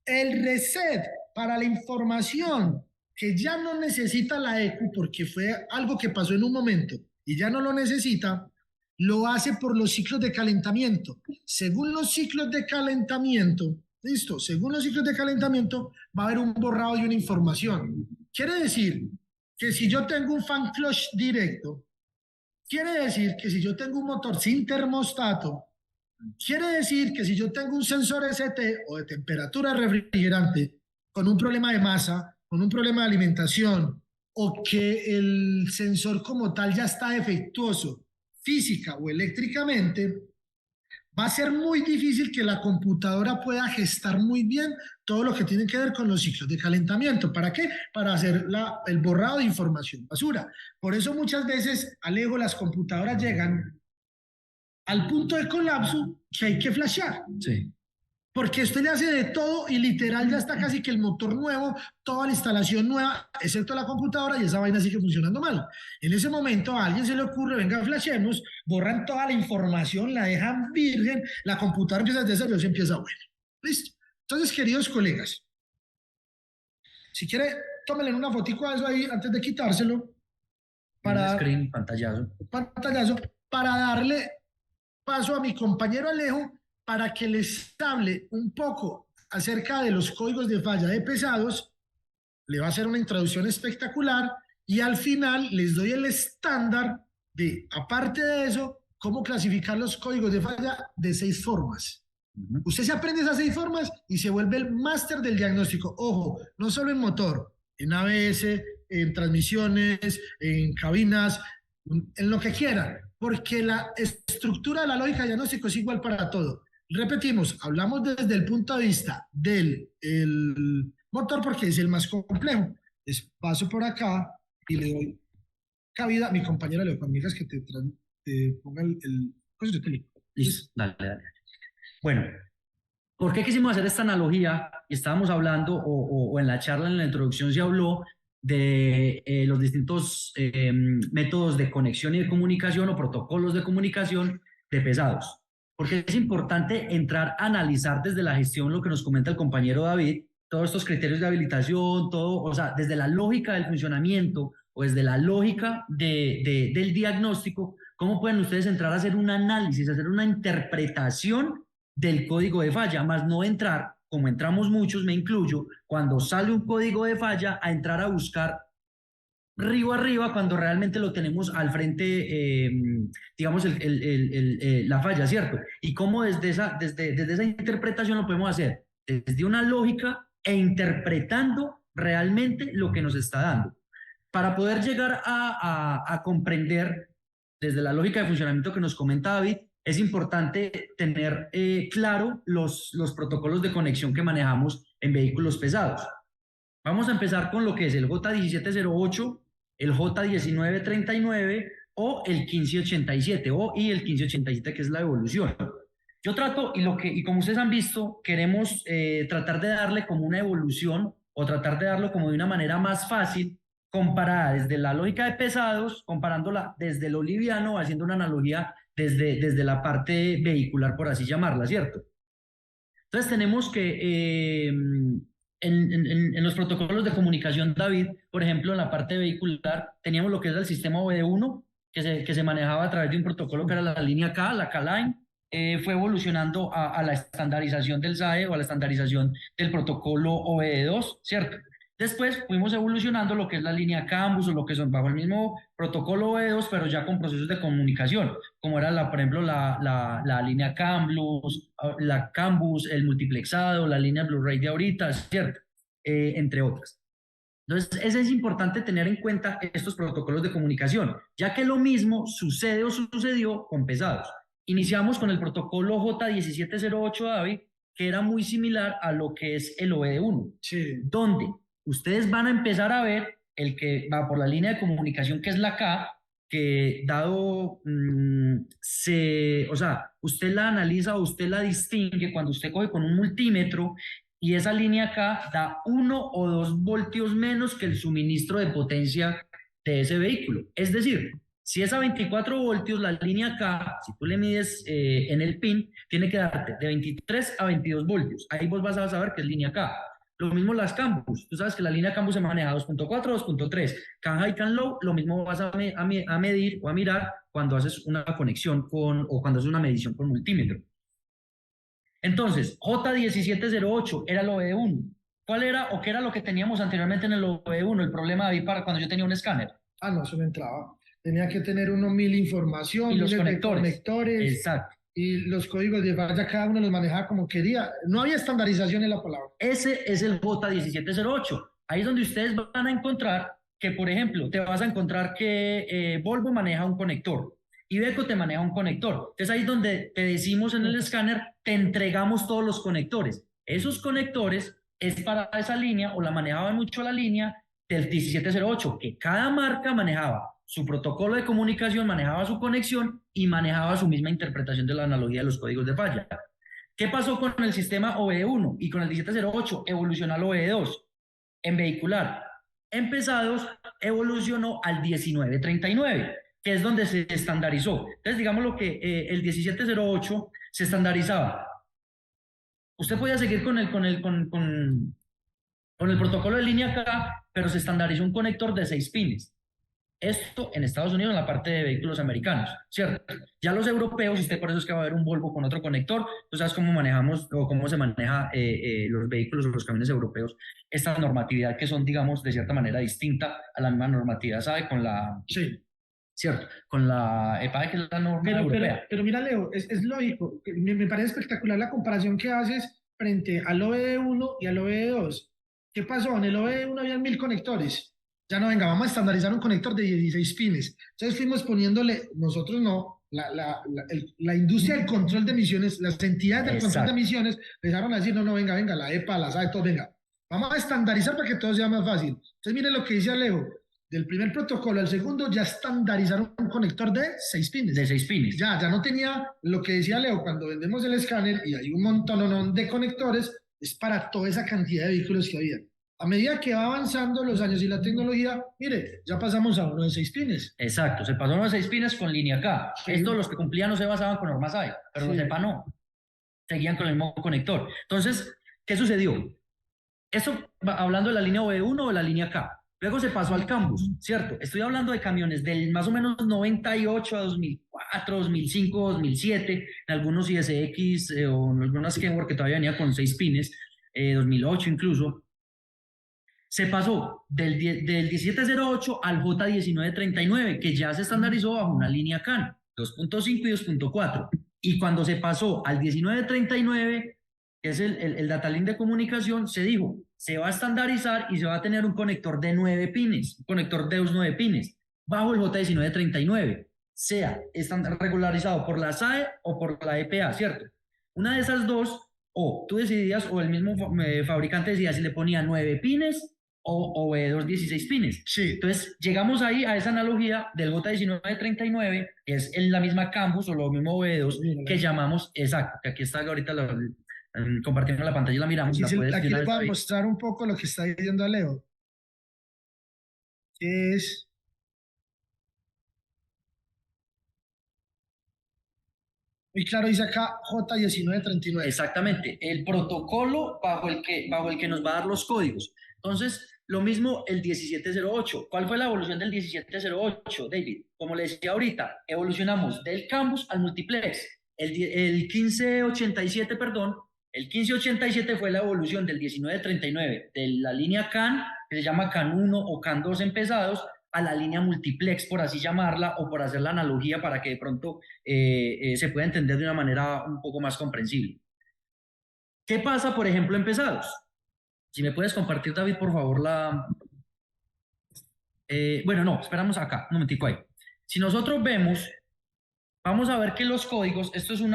B: El reset para la información que ya no necesita la ECU porque fue algo que pasó en un momento y ya no lo necesita, lo hace por los ciclos de calentamiento. Según los ciclos de calentamiento, listo, según los ciclos de calentamiento va a haber un borrado y una información. Quiere decir que si yo tengo un fan clutch directo, quiere decir que si yo tengo un motor sin termostato, quiere decir que si yo tengo un sensor ST o de temperatura refrigerante con un problema de masa, con un problema de alimentación, o que el sensor como tal ya está defectuoso física o eléctricamente, va a ser muy difícil que la computadora pueda gestar muy bien todo lo que tiene que ver con los ciclos de calentamiento. ¿Para qué? Para hacer el borrado de información basura. Por eso muchas veces, Alejo, las computadoras llegan al punto de colapso que hay que flashear.
C: Sí.
B: Porque usted le hace de todo y literal ya está casi que el motor nuevo, toda la instalación nueva, excepto la computadora, y esa vaina sigue funcionando mal. En ese momento a alguien se le ocurre, venga, flashemos, borran toda la información, la dejan virgen, la computadora empieza desde cero y se empieza bueno. Listo. Entonces, queridos colegas, si quiere, tómenle una fotico a eso ahí antes de quitárselo
C: Un
B: para
C: screen, pantallazo.
B: pantallazo, para darle paso a mi compañero Alejo para que les hable un poco acerca de los códigos de falla de pesados. Le va a hacer una introducción espectacular y al final les doy el estándar de, aparte de eso, cómo clasificar los códigos de falla de 6 formas. Usted se aprende esas 6 formas y se vuelve el máster del diagnóstico. Ojo, no solo en motor, en ABS, en transmisiones, en cabinas, en lo que quieran, porque la estructura de la lógica de diagnóstico es igual para todo. Repetimos, hablamos desde el punto de vista del motor porque es el más complejo. Les paso por acá y le doy cabida a mi compañera Leo, amigas que te ponga pues yo te digo.
C: Listo, dale, dale. Bueno, ¿por qué quisimos hacer esta analogía? Estábamos hablando, o en la charla, en la introducción se habló de los distintos métodos de conexión y de comunicación o protocolos de comunicación de pesados. Porque es importante entrar a analizar desde la gestión lo que nos comenta el compañero David, todos estos criterios de habilitación, todo, o sea, desde la lógica del funcionamiento o desde la lógica del diagnóstico, cómo pueden ustedes entrar a hacer un análisis, hacer una interpretación del código de falla, más no entrar, como entramos muchos, me incluyo, cuando sale un código de falla, a entrar a buscar río arriba cuando realmente lo tenemos al frente, digamos, la falla, ¿cierto? Y cómo desde esa interpretación lo podemos hacer, desde una lógica e interpretando realmente lo que nos está dando. Para poder llegar a comprender desde la lógica de funcionamiento que nos comenta David, es importante tener claro los protocolos de conexión que manejamos en vehículos pesados. Vamos a empezar con lo que es el J1708, el J1939 o el 1587 y el 1587 que es la evolución. Yo trato, y como ustedes han visto, queremos tratar de darle como una evolución o tratar de darlo como de una manera más fácil, comparada desde la lógica de pesados, comparándola desde lo liviano, haciendo una analogía desde la parte vehicular, por así llamarla, ¿cierto? Entonces tenemos que en los protocolos de comunicación, David, por ejemplo, en la parte vehicular, teníamos lo que es el sistema OBD1, que se manejaba a través de un protocolo que era la línea K, la K-Line, fue evolucionando a la estandarización del SAE o a la estandarización del protocolo OBD2, ¿cierto? Después fuimos evolucionando lo que es la línea Cambus o lo que son bajo el mismo protocolo OBD2, pero ya con procesos de comunicación, como era, por ejemplo, la línea Cambus, la Cambus, el multiplexado, la línea Blu-ray de ahorita, ¿cierto? Entre otras. Entonces, es importante tener en cuenta estos protocolos de comunicación, ya que lo mismo sucede o sucedió con pesados. Iniciamos con el protocolo J1708, David, que era muy similar a lo que es el OBD1,
B: Sí.
C: donde ustedes van a empezar a ver el que va por la línea de comunicación, que es la K, que dado, o sea, usted la analiza o usted la distingue cuando usted coge con un multímetro y esa línea acá da 1 o 2 voltios menos que el suministro de potencia de ese vehículo. Es decir, si es a 24 voltios, la línea acá, si tú le mides en el pin, tiene que darte de 23 a 22 voltios. Ahí vos vas a saber que es línea K. Lo mismo las Campus. Tú sabes que la línea Campus se maneja 2.4, 2.3. Can high, can low, lo mismo vas a medir o a mirar cuando haces una conexión o cuando haces una medición con multímetro. Entonces, J1708 era el OBD1. ¿Cuál era o qué era lo que teníamos anteriormente en el OBD1? El problema, David, para cuando yo tenía un escáner.
B: No, eso no entraba. Tenía que tener uno mil información,
C: Y los
B: miles de
C: conectores.
B: conectores.
C: Exacto.
B: Y los códigos de falla cada uno los manejaba como quería. No había estandarización en la palabra.
C: Ese es el J1708. Ahí es donde ustedes van a encontrar que, por ejemplo, te vas a encontrar que Volvo maneja un conector. Iveco te maneja un conector. Entonces ahí es donde te decimos en el escáner, te entregamos todos los conectores. Esos conectores es para esa línea, o la manejaban mucho la línea del 1708, que cada marca manejaba su protocolo de comunicación, manejaba su conexión y manejaba su misma interpretación de la analogía de los códigos de falla. ¿Qué pasó con el sistema OBD1 y con el 1708? Evolucionó al OBD2 en vehicular. En pesados evolucionó al 1939, que es donde se estandarizó. Entonces, digamos lo que el 1708 se estandarizaba. Usted podía seguir con el protocolo de línea K, pero se estandarizó un conector de 6 pines. Esto en Estados Unidos, en la parte de vehículos americanos, ¿cierto? Ya los europeos, y usted por eso es que va a haber un Volvo con otro conector, tú sabes cómo manejamos o cómo se maneja los vehículos o los camiones europeos, esta normatividad que son, digamos, de cierta manera distinta a la misma normatividad, ¿sabe? Con la,
B: Sí.
C: ¿cierto? Con la EPA, que es la norma europea.
B: Pero mira, Leo, es lógico. Me parece espectacular la comparación que haces frente al OBD1 y al OBD2. ¿Qué pasó? En el OBD1 habían 1000 conectores. Ya no, venga, vamos a estandarizar un conector de 16 pines. Entonces fuimos poniéndole, nosotros no, la industria del control de emisiones, las entidades del control de emisiones, empezaron a decir, no, venga, la EPA, la SAE, todo, venga, vamos a estandarizar para que todo sea más fácil. Entonces miren lo que dice Alejo, del primer protocolo al segundo ya estandarizaron un conector de 6 pines.
C: De 6 pines.
B: Ya no tenía lo que decía Leo, cuando vendemos el escáner y hay un montón de conectores, es para toda esa cantidad de vehículos que había. A medida que va avanzando los años y la tecnología, mire, ya pasamos a uno de 6 pines.
C: Exacto, se pasó a uno de 6 pines con línea K. Sí. Estos, los que cumplían, no se basaban con normas SAE, pero los EPA no. Seguían con el mismo conector. Entonces, ¿qué sucedió? Eso hablando de la línea OB1 o de la línea K. Luego se pasó al Campus, ¿cierto? Estoy hablando de camiones del más o menos 98 a 2004, 2005, 2007, en algunos ISX o en algunas Kenworth que todavía venía con 6 pines, 2008 incluso. Se pasó del 1708 al J1939, que ya se estandarizó bajo una línea CAN, 2.5 y 2.4. Y cuando se pasó al 1939, que es el datalink de comunicación, se dijo, se va a estandarizar y se va a tener un conector de 9 pines, un conector Deus 9 pines, bajo el J1939, sea regularizado por la SAE o por la EPA, ¿cierto? Una de esas dos, o tú decidías, o el mismo fabricante decidía si le ponía 9 pines o OBD2 16 pines.
B: Sí.
C: Entonces, llegamos ahí a esa analogía del J1939, que es en la misma Campus o lo mismo OBD2 que llamamos, exacto, que aquí está ahorita compartiendo la pantalla y la miramos.
B: Aquí, aquí les voy a mostrar un poco lo que está diciendo Leo. Es... Muy claro, dice acá J1939.
C: Exactamente, el protocolo bajo el que nos va a dar los códigos. Entonces, lo mismo el 1708. ¿Cuál fue la evolución del 1708, David? Como le decía ahorita, evolucionamos del Campus al multiplex. El 1587, perdón, el 1587 fue la evolución del 1939 de la línea CAN, que se llama CAN 1 o CAN 2 en pesados, a la línea multiplex, por así llamarla, o por hacer la analogía para que de pronto se pueda entender de una manera un poco más comprensible. ¿Qué pasa, por ejemplo, en pesados? Si me puedes compartir, David, por favor, Bueno, no, esperamos acá, un momentico ahí. Si nosotros vemos, vamos a ver que los códigos, esto es un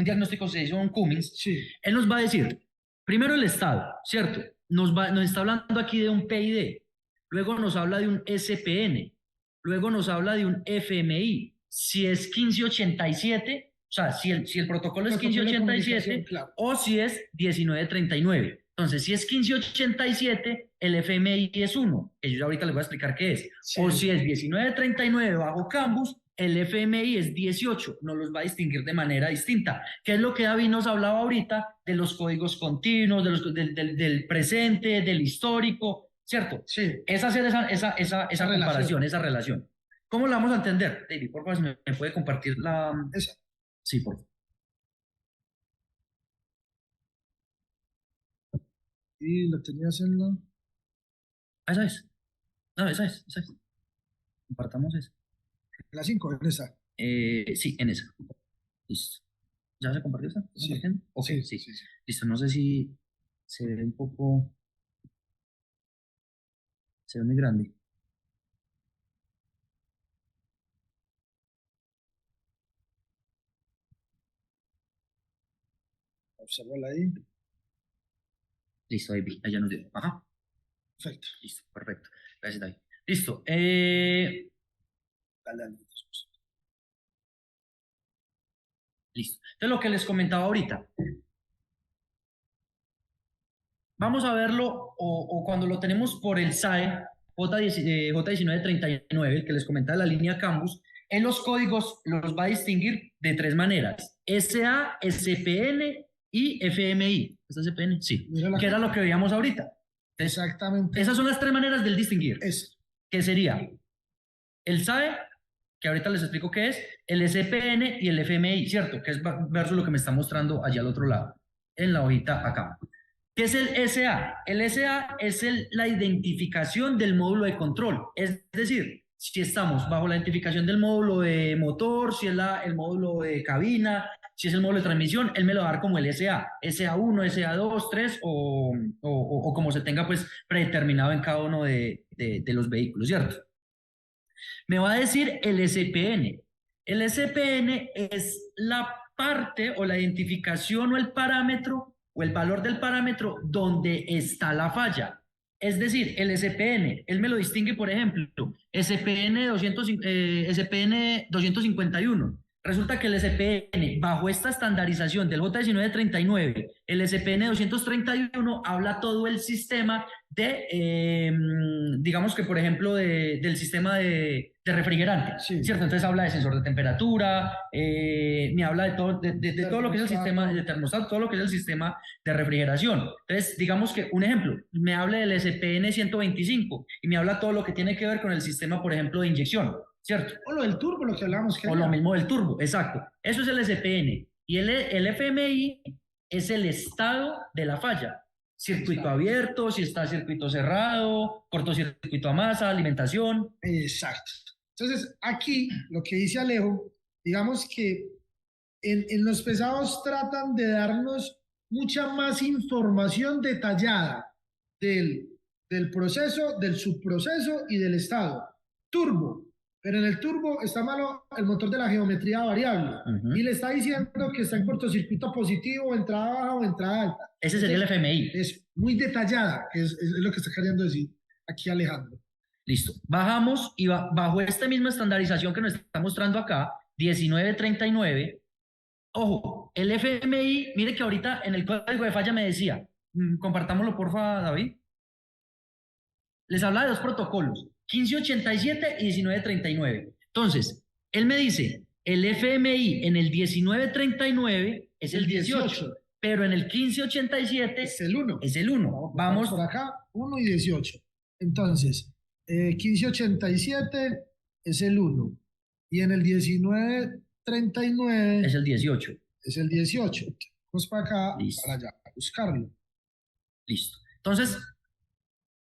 C: diagnóstico, se hizo un Cummings,
B: Sí,
C: él nos va a decir, primero el estado, ¿cierto? Nos está hablando aquí de un PID, luego nos habla de un SPN, luego nos habla de un FMI. Si es 1587, o sea, si el protocolo es
B: protocolo de
C: 1587
B: comunicación, claro.
C: o si es 1939. Entonces, si es 1587, el FMI es 1, que yo ya ahorita les voy a explicar qué es.
B: Sí.
C: O si es 1939 bajo Cambus, el FMI es 18, nos los va a distinguir de manera distinta. ¿Qué es lo que David nos hablaba ahorita de los códigos continuos, del presente, del histórico, ¿cierto?
B: Sí.
C: Es hacer esa comparación, esa relación. ¿Cómo la vamos a entender? David, por favor, si me puede compartir la...
B: Esa.
C: Sí, por favor.
B: Y lo tenías en la...
C: Esa es. No, esa es. Compartamos esa.
B: La 5, en esa.
C: Sí, en esa. Listo. ¿Ya se compartió esta?
B: Sí.
C: Ok,
B: Sí,
C: sí.
B: sí, sí.
C: Listo, no sé si se ve un poco... Se ve muy grande.
B: Obsérvala ahí.
C: Listo, ahí vi, allá nos dio. Ajá.
B: Perfecto.
C: Listo, perfecto. Gracias, David. Listo.
B: Dale, dale.
C: Listo. Entonces, lo que les comentaba ahorita. Vamos a verlo, o cuando lo tenemos por el SAE, J1939, el que les comentaba la línea Campus, en los códigos los va a distinguir de 3 maneras: SA, SPN y FMI. ¿Es SPN? Sí.
B: Mírala
C: Que
B: acá.
C: era lo que veíamos ahorita. Entonces,
B: Exactamente.
C: esas son las 3 maneras del distinguir.
B: Es.
C: Que sería el SAE, que ahorita les explico qué es, el SPN y el FMI, ¿cierto? Que es versus lo que me está mostrando allá al otro lado, en la hojita acá. ¿Qué es el SA? El SA es la identificación del módulo de control. Es decir, si estamos bajo la identificación del módulo de motor, si es el módulo de cabina, si es el módulo de transmisión, él me lo va a dar como el SA. SA1, SA2, 3 o como se tenga pues predeterminado en cada uno de los vehículos, ¿cierto? Me va a decir el SPN. El SPN es la parte o la identificación o el parámetro o el valor del parámetro donde está la falla. Es decir, el SPN, él me lo distingue, por ejemplo, SPN 251. Resulta que el SPN, bajo esta estandarización del J1939, el SPN 231 habla todo el sistema digamos que por ejemplo, del sistema de refrigerante,
B: Sí.
C: ¿cierto? Entonces habla de sensor de temperatura, me habla de todo, de todo lo que es el sistema de termostato, todo lo que es el sistema de refrigeración. Entonces, digamos que un ejemplo, me habla del SPN 125 y me habla todo lo que tiene que ver con el sistema, por ejemplo, de inyección, ¿cierto?
B: O lo del turbo, lo que hablábamos.
C: O lo mismo del turbo, exacto. Eso es el SPN. Y el FMI es el estado de la falla. Circuito abierto, si está circuito cerrado, cortocircuito a masa, alimentación.
B: Exacto. Entonces, aquí lo que dice Alejo, digamos que en los pesados tratan de darnos mucha más información detallada del proceso, del subproceso y del estado. Turbo. Pero en el turbo está malo el motor de la geometría variable. Y le está diciendo que está en cortocircuito positivo, entrada baja o entrada alta.
C: Ese sería el FMI.
B: Es muy detallada, que es lo que está queriendo decir aquí Alejandro.
C: Listo. Bajamos y bajo esta misma estandarización que nos está mostrando acá, 1939, ojo, el FMI, mire que ahorita en el código de falla me decía, compartámoslo porfa, David. Les habla de 2 protocolos, 1587 y 1939. Entonces, él me dice, el FMI en el 1939 es el 18, pero en el 1587
B: es el 1.
C: Es el 1. Vamos
B: por acá, 1 y 18. Entonces, 1587 es el 1. Y en el 1939
C: es el 18.
B: Es el 18. Vamos para acá,
C: Listo.
B: para allá, a buscarlo.
C: Listo. Entonces,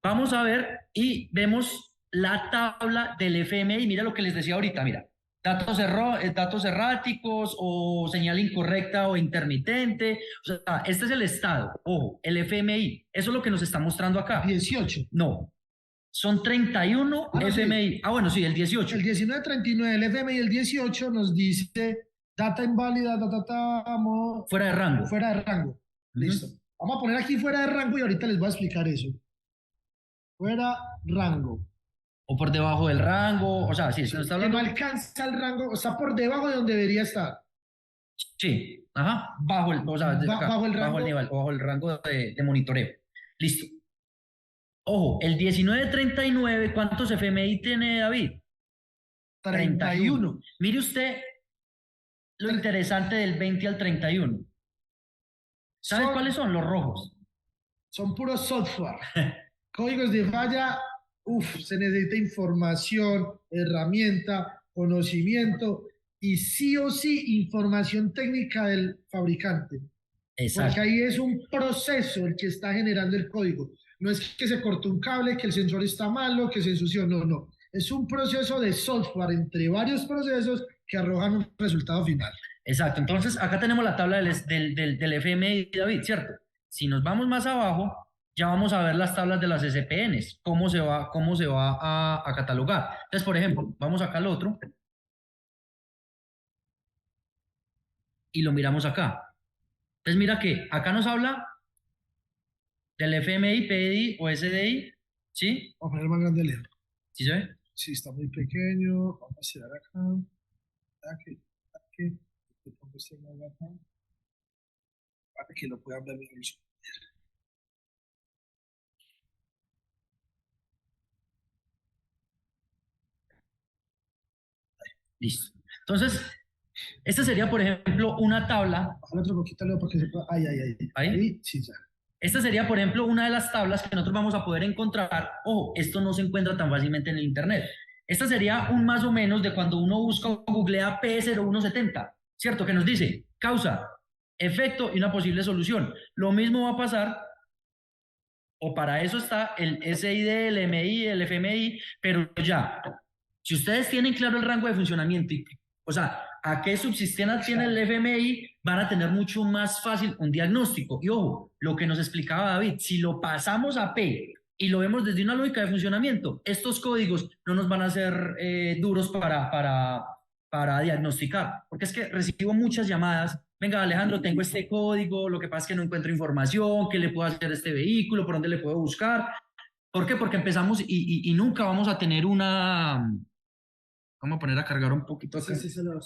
C: vamos a ver y vemos la tabla del FMI. Mira lo que les decía ahorita, mira. Datos erráticos o señal incorrecta o intermitente. O sea, este es el estado. Ojo, el FMI. Eso es lo que nos está mostrando acá.
B: 18.
C: No. son 31
B: Ah, no, sí.
C: FMI. Ah, bueno, sí, el 18.
B: El 1939, el FMI, el 18 nos dice data inválida,
C: Fuera de rango.
B: fuera de rango.
C: Ujú.
B: Listo. Vamos a poner aquí fuera de rango y ahorita les voy a explicar eso. Fuera rango.
C: O por debajo del rango. O sea, sí, se nos está
B: Que no
C: hablando.
B: alcanza el rango, o está por debajo de donde debería estar.
C: Sí, ajá, bajo el, o sea,
B: Bajo el
C: bajo el
B: rango.
C: nivel, bajo el rango de monitoreo. Listo. Ojo, el 1939, ¿cuántos FMI tiene David?
B: 31.
C: Mire usted lo interesante del 20 al 31. ¿Sabes
B: Son,
C: cuáles son? Los rojos.
B: son puros software. Códigos de falla, se necesita información, herramienta, conocimiento y sí o sí información técnica del fabricante. Porque
C: Exacto.
B: ahí es un proceso el que está generando el código. No es que se cortó un cable, que el sensor está malo, que se ensució, no, no. Es un proceso de software entre varios procesos que arrojan un resultado final.
C: Exacto. Entonces, acá tenemos la tabla del FMI, David, ¿cierto? Si nos vamos más abajo, ya vamos a ver las tablas de las SPNs, cómo se va a catalogar. Entonces, por ejemplo, vamos acá al otro y lo miramos acá. Entonces, mira que acá nos habla del FMI, PDI o SDI, ¿sí?
B: Vamos a poner más grande el leer.
C: ¿Sí se ve?
B: Sí, está muy pequeño. Vamos a tirar acá. Aquí. Le pongo este más acá. Para que lo puedan ver mejor.
C: Listo. Entonces, esta sería, por ejemplo, una tabla.
B: Bájale otro poquito, Leo, para que se pueda. Ahí.
C: Ahí.
B: Sí, ya.
C: Esta sería, por ejemplo, una de las tablas que nosotros vamos a poder encontrar. Ojo, esto no se encuentra tan fácilmente en el Internet. Esta sería un más o menos de cuando uno busca o googlea P0170, ¿cierto? Que nos dice causa, efecto y una posible solución. Lo mismo va a pasar, o para eso está el SID, el MI, el FMI, pero ya, si ustedes tienen claro el rango de funcionamiento, o sea, a qué subsistema tiene el FMI, van a tener mucho más fácil un diagnóstico. Y ojo, lo que nos explicaba David, si lo pasamos a P y lo vemos desde una lógica de funcionamiento, estos códigos no nos van a ser duros para diagnosticar, porque es que recibo muchas llamadas. Venga, Alejandro, tengo este código, lo que pasa es que no encuentro información, ¿qué le puedo hacer a este vehículo? ¿Por dónde le puedo buscar? ¿Por qué? Porque empezamos y nunca vamos a tener una... Vamos a poner a cargar un poquito acá.
B: Sí, se lo.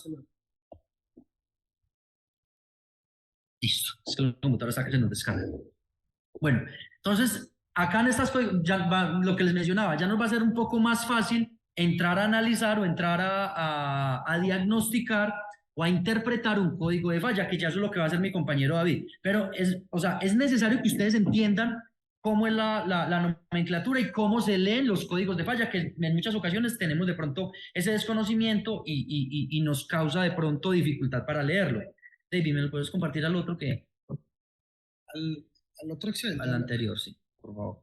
C: Listo. Es que el computador está que se nos descarga. Bueno, entonces, acá en estas cosas, lo que les mencionaba, ya nos va a ser un poco más fácil entrar a analizar o entrar a diagnosticar o a interpretar un código de falla, que ya eso es lo que va a hacer mi compañero David. Pero o sea, es necesario que ustedes entiendan cómo es la nomenclatura y cómo se leen los códigos de falla, que en muchas ocasiones tenemos de pronto ese desconocimiento y nos causa de pronto dificultad para leerlo. David, ¿me lo puedes compartir al otro que?
B: Al otro Excel.
C: Al anterior, sí, por favor.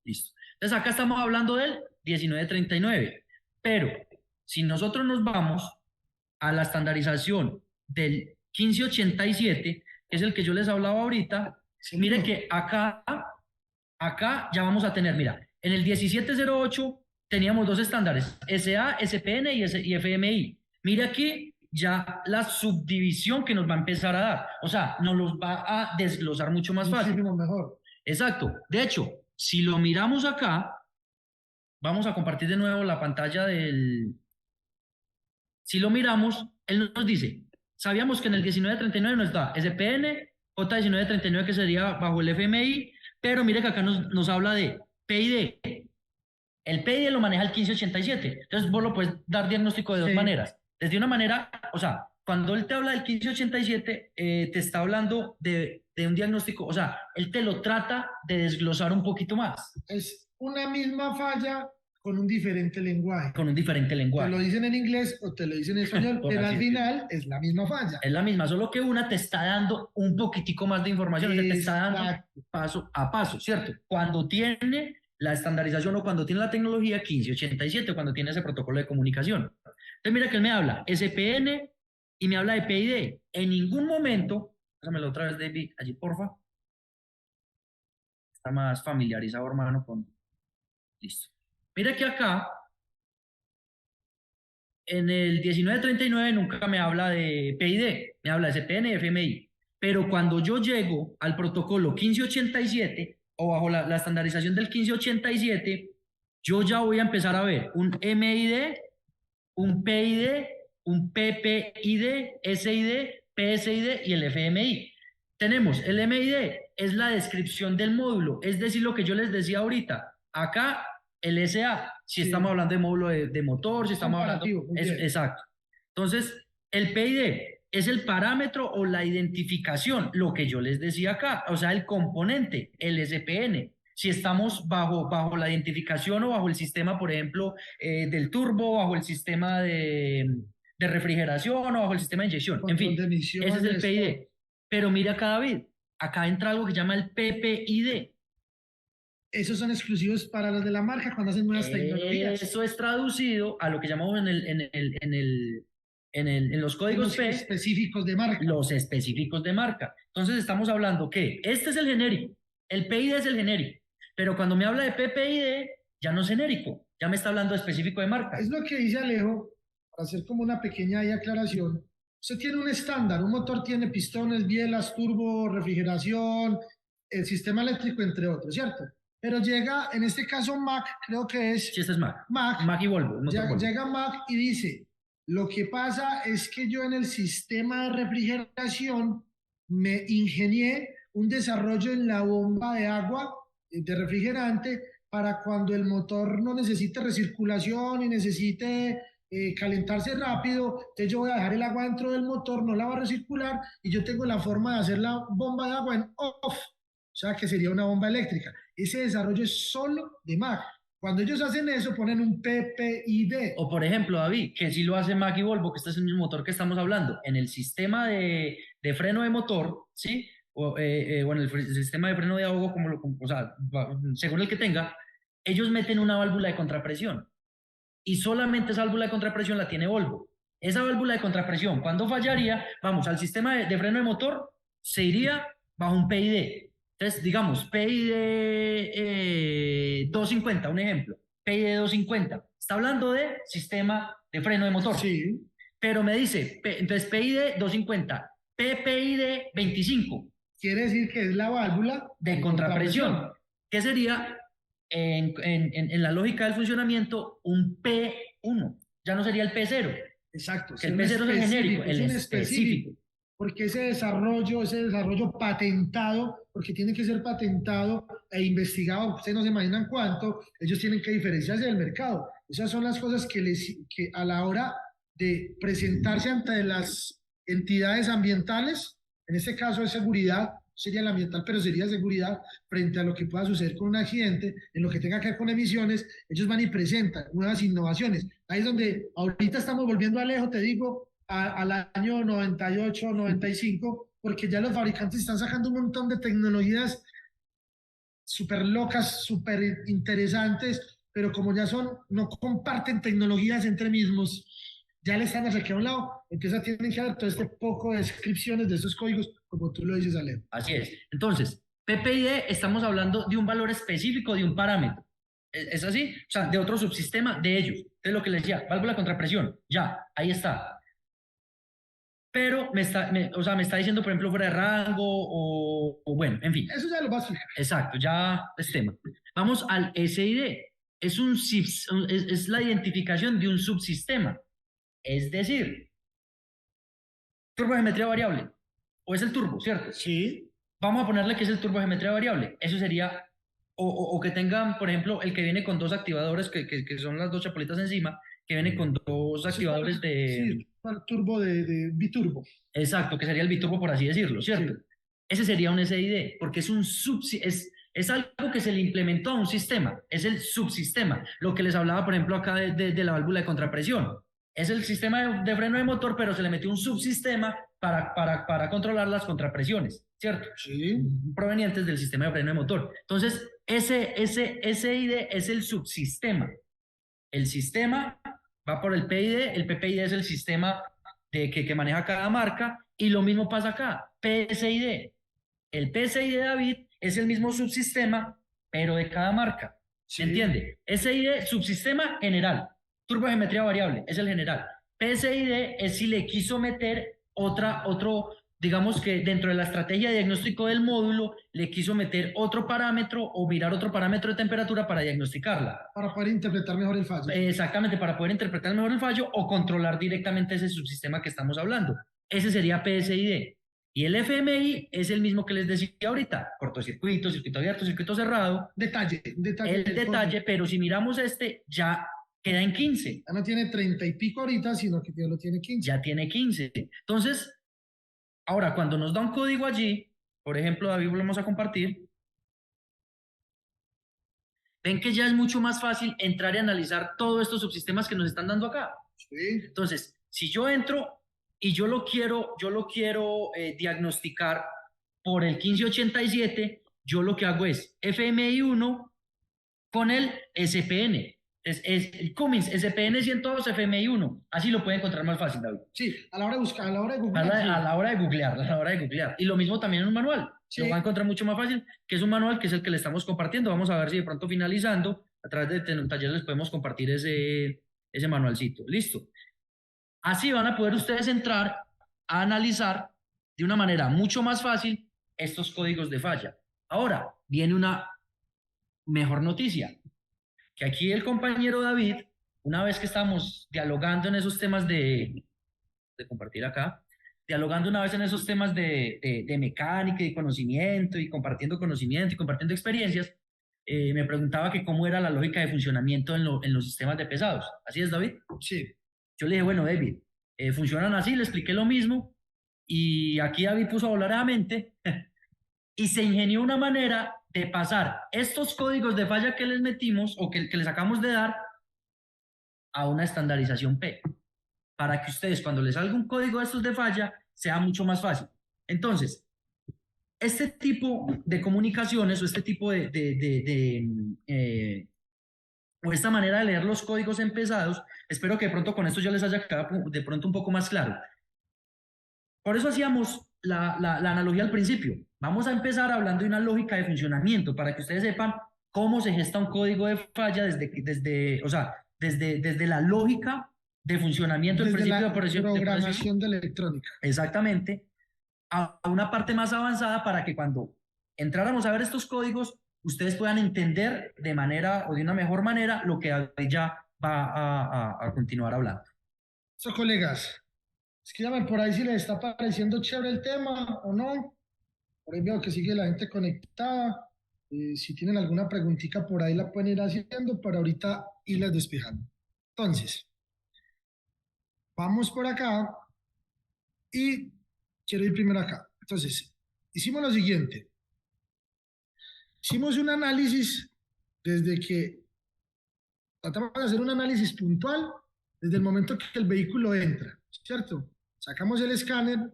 C: Listo. Entonces acá estamos hablando del 1939, pero si nosotros nos vamos a la estandarización del 1587, que es el que yo les hablaba ahorita, miren que acá ya vamos a tener, mira, en el 1708 teníamos dos estándares, SA, SPN y FMI. Mira aquí ya la subdivisión que nos va a empezar a dar, o sea, nos los va a desglosar mucho más fácil.
B: Muchísimo mejor.
C: Exacto. De hecho, si lo miramos acá, vamos a compartir de nuevo la pantalla del... Si lo miramos, él nos dice, sabíamos que en el 1939 nos da SPN, J1939 que sería bajo el FMI, pero mire que acá nos habla de PID. El PID lo maneja el 1587. Entonces vos lo puedes dar diagnóstico de dos maneras. Desde una manera, o sea, cuando él te habla del 1587, te está hablando de un diagnóstico, o sea, él te lo trata de desglosar un poquito más.
B: Es una misma falla con un diferente lenguaje.
C: Con un diferente
B: Te
C: lenguaje.
B: lo dicen en inglés o te lo dicen en español, pero al final es la misma falla.
C: Es la misma, solo que una te está dando un poquitico más de información, o sea, te está dando paso a paso, ¿cierto? Cuando tiene la estandarización o cuando tiene la tecnología 1587, cuando tiene ese protocolo de comunicación. Entonces mira que él me habla SPN y me habla de PID. En ningún momento, pásamelo otra vez, David, allí porfa. Está más familiarizado, hermano, con... Listo. Mira que acá, en el 1939 nunca me habla de PID, me habla de CPN y FMI. Pero cuando yo llego al protocolo 1587 o bajo la estandarización del 1587, yo ya voy a empezar a ver un MID, un PID, un PPID, SID, PSID y el FMI. Tenemos el MID, es la descripción del módulo, es decir, lo que yo les decía ahorita. Acá el SA, si
B: Sí.
C: estamos hablando de módulo de motor, si estamos hablando...
B: Comparativo, muy bien.
C: Exacto. Entonces, el PID es el parámetro o la identificación, lo que yo les decía acá, o sea, el componente, el SPN. Si estamos bajo la identificación o bajo el sistema, por ejemplo, del turbo, bajo el sistema de refrigeración o bajo el sistema de inyección. En fin,
B: Control de
C: ese es el
B: emisiones,
C: PID.
B: todo.
C: Pero mira acá, David, acá entra algo que se llama el PPID.
B: Esos son exclusivos para los de la marca cuando hacen nuevas tecnologías.
C: Eso es traducido a lo que llamamos en los códigos
B: Los
C: P,
B: específicos de marca.
C: los específicos de marca. Entonces estamos hablando que este es el genérico, el PID es el genérico, pero cuando me habla de PPID ya no es genérico, ya me está hablando de específico de marca.
B: Es lo que dice Alejo, para hacer como una pequeña ahí aclaración. Usted tiene un estándar, un motor tiene pistones, bielas, turbo, refrigeración, el sistema eléctrico, entre otros, ¿cierto? Pero llega, en este caso Mac, creo que es
C: Si este es Mac,
B: Mac,
C: Mac y Volvo, motor Volvo.
B: llega Mac y dice, lo que pasa es que yo en el sistema de refrigeración me ingenié un desarrollo en la bomba de agua de refrigerante para cuando el motor no necesite recirculación y necesite calentarse rápido, entonces yo voy a dejar el agua dentro del motor, no la va a recircular y yo tengo la forma de hacer la bomba de agua en off, o sea que sería una bomba eléctrica. Ese desarrollo es solo de Mac. Cuando ellos hacen eso, ponen un PPID.
C: O por ejemplo, David, que si lo hace Mac y Volvo, que este es el mismo motor que estamos hablando, en el sistema de freno de motor, ¿sí? O en el sistema de freno de ahogo, o sea, según el que tenga, ellos meten una válvula de contrapresión. Y solamente esa válvula de contrapresión la tiene Volvo. Esa válvula de contrapresión, cuando fallaría, vamos, al sistema de freno de motor, se iría bajo un PID. Entonces, digamos, PID 250, un ejemplo. PID 250. Está hablando de sistema de freno de motor.
B: Sí.
C: Pero me dice, entonces PID 250, PPID 25.
B: Quiere decir que es la válvula
C: de contrapresión, que sería en la lógica del funcionamiento un P1, ya no sería el P0.
B: Exacto.
C: Que el P0 es el genérico, el
B: un
C: específico.
B: Porque ese desarrollo patentado, porque tiene que ser patentado e investigado, ustedes no se imaginan cuánto, ellos tienen que diferenciarse del mercado. Esas son las cosas que a la hora de presentarse ante las entidades ambientales, en este caso es seguridad, sería el ambiental, pero sería seguridad frente a lo que pueda suceder con un accidente, en lo que tenga que ver con emisiones, ellos van y presentan nuevas innovaciones. Ahí es donde ahorita estamos volviendo a lejos, te digo, al año 98, 95, porque ya los fabricantes están sacando un montón de tecnologías súper locas, súper interesantes, pero como ya no comparten tecnologías entre mismos, ya le están hacia un lado, entonces tienen que haber todo este poco de descripciones de esos códigos, como tú lo dices, Ale.
C: Así es. Entonces, PPID estamos hablando de un valor específico de un parámetro. ¿Es así? O sea, de otro subsistema de ellos. Es lo que les decía, válvula de contrapresión. Ya, ahí está. Pero o sea, me está diciendo, por ejemplo, fuera de rango o bueno, en fin.
B: Eso ya lo vas a fijar.
C: Exacto, ya es tema. Vamos al SID. Es la identificación de un subsistema. Es decir, turbogeometría variable. O es el turbo, ¿cierto?
B: Sí.
C: Vamos a ponerle que es el turbogeometría variable. Eso sería, o que tengan, por ejemplo, el que viene con dos activadores, que son las dos chapolitas encima, que viene con dos activadores
B: Sí, para turbo de biturbo.
C: Exacto, que sería el biturbo, por así decirlo, ¿cierto?
B: Sí.
C: Ese sería un SID, porque es algo que se le implementó a un sistema, es el subsistema. Lo que les hablaba, por ejemplo, acá de la válvula de contrapresión. Es el sistema de freno de motor, pero se le metió un subsistema para controlar las contrapresiones, ¿cierto?
B: Sí.
C: Provenientes del sistema de freno de motor. Entonces, ese SID es el subsistema. El sistema va por el PID, el PPID es el sistema que maneja cada marca, y lo mismo pasa acá, PSID. El PSID, David, es el mismo subsistema, pero de cada marca.
B: Sí.
C: ¿Entiende? SID, subsistema general. Turbogeometría variable, es el general. PSID es si le quiso meter otro, digamos que dentro de la estrategia de diagnóstico del módulo, le quiso meter otro parámetro o mirar otro parámetro de temperatura para diagnosticarla.
B: Para poder interpretar mejor el fallo.
C: Exactamente, para poder interpretar mejor el fallo o controlar directamente ese subsistema que estamos hablando. Ese sería PSID. Y el FMI es el mismo que les decía ahorita, cortocircuito, circuito abierto, circuito cerrado.
B: Detalle.
C: El detalle, pero si miramos ya queda en 15.
B: Ya no tiene 30 y pico ahorita, sino que ya lo tiene 15.
C: Ya tiene 15. Entonces, ahora cuando nos da un código allí, por ejemplo, David, volvemos a compartir, ven que ya es mucho más fácil entrar y analizar todos estos subsistemas que nos están dando acá.
B: Sí.
C: Entonces, si yo entro y yo lo quiero diagnosticar por el 1587, yo lo que hago es FMI1 con el SPN. Es el Cummins, SPN 102 FMI1. Así lo puede encontrar más fácil, David.
B: Sí, a la hora de buscar, a la hora de googlear.
C: A la hora de googlear. Y lo mismo también en un manual.
B: Sí.
C: Lo va a encontrar mucho más fácil, que es un manual que es el que le estamos compartiendo. Vamos a ver si de pronto finalizando, a través de Tecnotaller les podemos compartir ese manualcito. Listo. Así van a poder ustedes entrar a analizar de una manera mucho más fácil estos códigos de falla. Ahora, viene una mejor noticia, que aquí el compañero David, una vez que estamos dialogando en esos temas de compartir acá, dialogando una vez en esos temas de mecánica y conocimiento y compartiendo conocimiento y compartiendo experiencias, me preguntaba que cómo era la lógica de funcionamiento en los sistemas de pesados. ¿Así es, David?
B: Sí.
C: Yo le dije, bueno, David, funcionan así, le expliqué lo mismo y aquí David puso a volar a la mente y se ingenió una manera de pasar estos códigos de falla que les metimos o que les acabamos de dar a una estandarización P, para que ustedes cuando les salga un código de estos de falla sea mucho más fácil. Entonces, este tipo de comunicaciones o este tipo o esta manera de leer los códigos en pesados, espero que de pronto con esto ya les haya quedado de pronto un poco más claro. Por eso hacíamos la analogía al principio. Vamos a empezar hablando de una lógica de funcionamiento para que ustedes sepan cómo se gesta un código de falla desde la lógica de funcionamiento del principio de operación.
B: Programación de electrónica.
C: Exactamente. A una parte más avanzada para que cuando entráramos a ver estos códigos, ustedes puedan entender de manera o de una mejor manera lo que ya va a continuar hablando.
B: Eso, colegas, escríbanme por ahí si les está pareciendo chévere el tema o no. Por ahí veo que sigue la gente conectada. Si tienen alguna preguntita por ahí la pueden ir haciendo para ahorita irlas despejando. Entonces, vamos por acá y quiero ir primero acá. Entonces, hicimos lo siguiente. Hicimos un análisis desde que tratamos de hacer un análisis puntual desde el momento que el vehículo entra, ¿cierto? Sacamos el escáner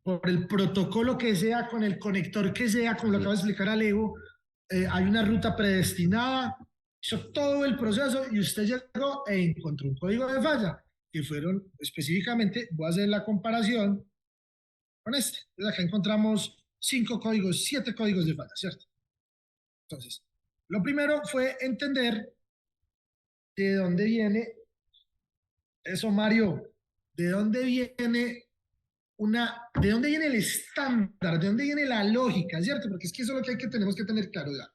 B: por el protocolo que sea, con el conector que sea, como lo acaba de explicar Alejo, hay una ruta predestinada, hizo todo el proceso y usted llegó e encontró un código de falla, que fueron específicamente, voy a hacer la comparación con este. Entonces acá encontramos 5 códigos, 7 códigos de falla, ¿cierto? Entonces, lo primero fue entender de dónde viene eso, Mario, de dónde viene de dónde viene el estándar, de dónde viene la lógica, ¿cierto? Porque es que eso es lo que tenemos que tener claro ya.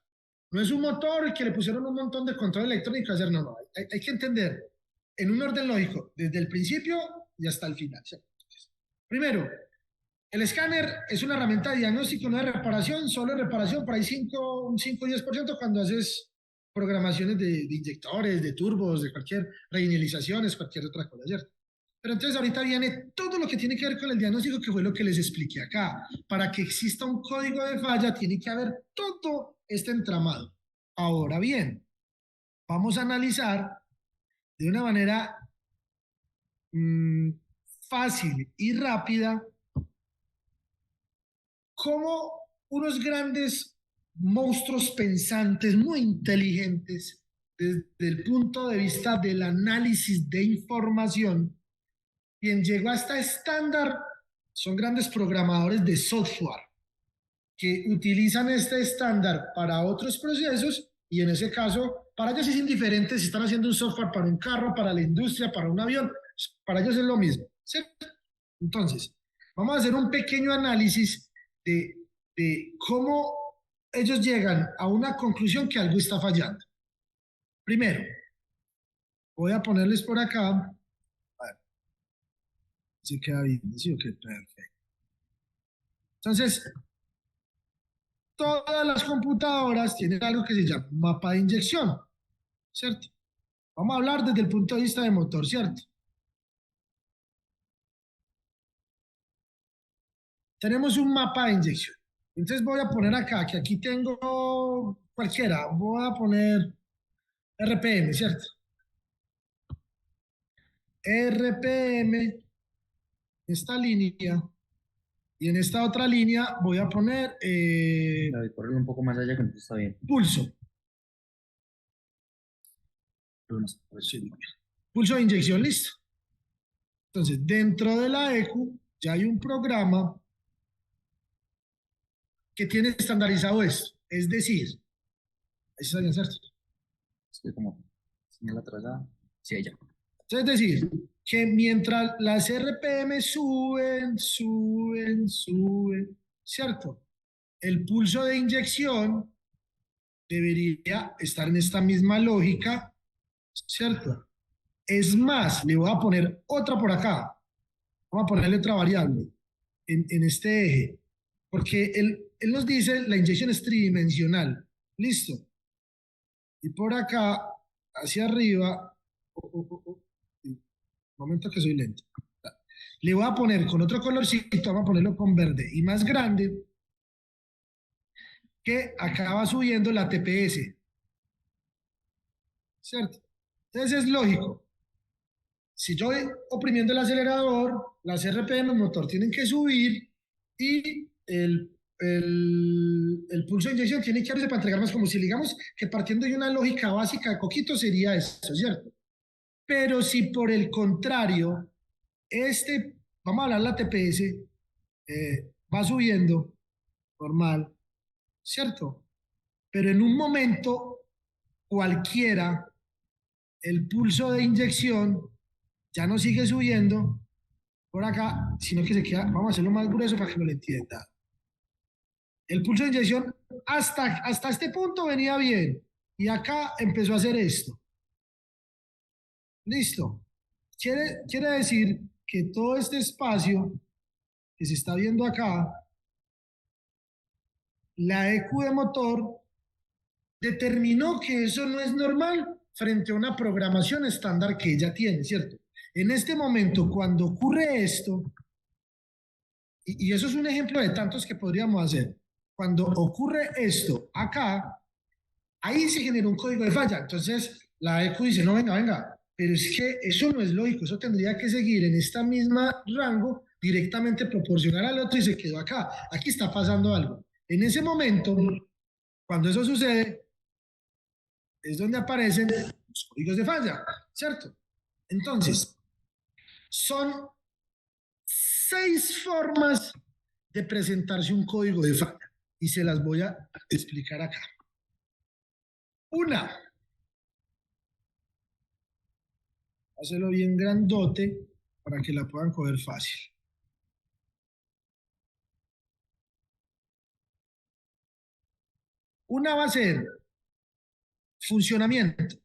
B: No es un motor que le pusieron un montón de control electrónico a hacer, no. Hay que entender en un orden lógico, desde el principio y hasta el final, ¿cierto? Entonces, primero, el escáner es una herramienta de diagnóstico, no de reparación, solo de reparación, por ahí un 5-10% cuando haces programaciones de inyectores, de turbos, de cualquier reinicializaciones, cualquier otra cosa, ¿cierto? Pero entonces ahorita viene todo lo que tiene que ver con el diagnóstico, que fue lo que les expliqué acá. Para que exista un código de falla, tiene que haber todo este entramado. Ahora bien, vamos a analizar de una manera fácil y rápida cómo unos grandes monstruos pensantes, muy inteligentes, desde el punto de vista del análisis de información, quien llegó hasta estándar, son grandes programadores de software. que utilizan este estándar para otros procesos y en ese caso, para ellos es indiferente si están haciendo un software para un carro, para la industria, para un avión, para ellos es lo mismo, ¿cierto? Entonces, vamos a hacer un pequeño análisis de cómo ellos llegan a una conclusión que algo está fallando. Primero, voy a ponerles por acá, a ver, si queda bien, sí, ok, perfecto. Entonces, todas las computadoras tienen algo que se llama mapa de inyección, ¿cierto? Vamos a hablar desde el punto de vista de motor, ¿cierto? Tenemos un mapa de inyección. Entonces voy a poner acá, que aquí tengo cualquiera, voy a poner RPM, ¿cierto? RPM, esta línea, y en esta otra línea voy a poner
C: David, corre un poco más allá que no está bien.
B: pulso. Sí, pulso de inyección, listo. Entonces, dentro de la EQ ya hay un programa que tiene estandarizado esto. Es decir, eso es cierto.
C: Es que como señal atrasada. Sí, ella.
B: Es decir, que mientras las RPM suben, ¿cierto? El pulso de inyección debería estar en esta misma lógica, ¿cierto? Es más, le voy a poner otra por acá. Vamos a ponerle otra variable en este eje, porque él nos dice la inyección es tridimensional. Listo. Y por acá, hacia arriba, momento que soy lento. Le voy a poner con otro colorcito, vamos a ponerlo con verde y más grande, que acá va subiendo la TPS. ¿Cierto? Entonces es lógico. Si yo voy oprimiendo el acelerador, las RPM del motor tienen que subir y el pulso de inyección tiene que abrirse para entregar más, como si digamos que partiendo de una lógica básica de coquito sería eso, ¿cierto? Pero si por el contrario, vamos a hablar la TPS, va subiendo, normal, ¿cierto? Pero en un momento cualquiera, el pulso de inyección ya no sigue subiendo por acá, sino que se queda, vamos a hacerlo más grueso para que lo entienda. El pulso de inyección hasta este punto venía bien y acá empezó a hacer esto. Listo. Quiere decir que todo este espacio que se está viendo acá, la EQ de motor determinó que eso no es normal frente a una programación estándar que ella tiene, ¿cierto? En este momento, cuando ocurre esto, y eso es un ejemplo de tantos que podríamos hacer, cuando ocurre esto acá, ahí se genera un código de falla. Entonces la EQ dice, no, venga, pero es que eso no es lógico, eso tendría que seguir en esta misma rango directamente proporcional al otro y se quedó acá. Aquí está pasando algo. En ese momento, cuando eso sucede, es donde aparecen los códigos de falla, ¿cierto? Entonces, son 6 formas de presentarse un código de falla y se las voy a explicar acá. Una, hacerlo bien grandote para que la puedan coger fácil. Una va a ser funcionamiento.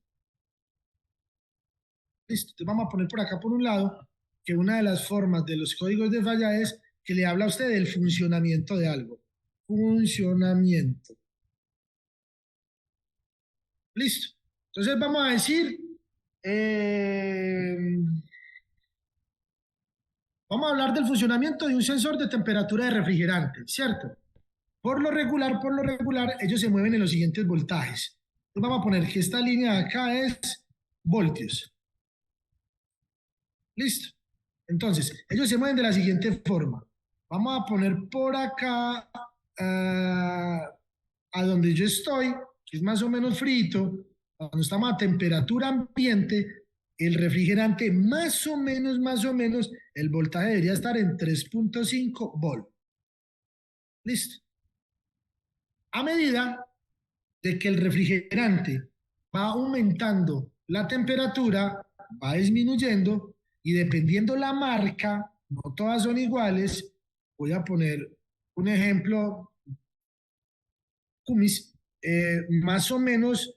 B: Listo, entonces vamos a poner por acá por un lado que una de las formas de los códigos de falla es que le habla a usted del funcionamiento de algo. Funcionamiento. Listo. Entonces vamos a decir, vamos a hablar del funcionamiento de un sensor de temperatura de refrigerante, ¿cierto? Por lo regular, ellos se mueven en los siguientes voltajes. Entonces vamos a poner que esta línea de acá es voltios. Listo. Entonces, ellos se mueven de la siguiente forma. Vamos a poner por acá, a donde yo estoy, que es más o menos frito, cuando estamos a temperatura ambiente, el refrigerante más o menos, el voltaje debería estar en 3.5 volt. Listo. A medida de que el refrigerante va aumentando la temperatura, va disminuyendo y dependiendo la marca, no todas son iguales. Voy a poner un ejemplo, Cumis, más o menos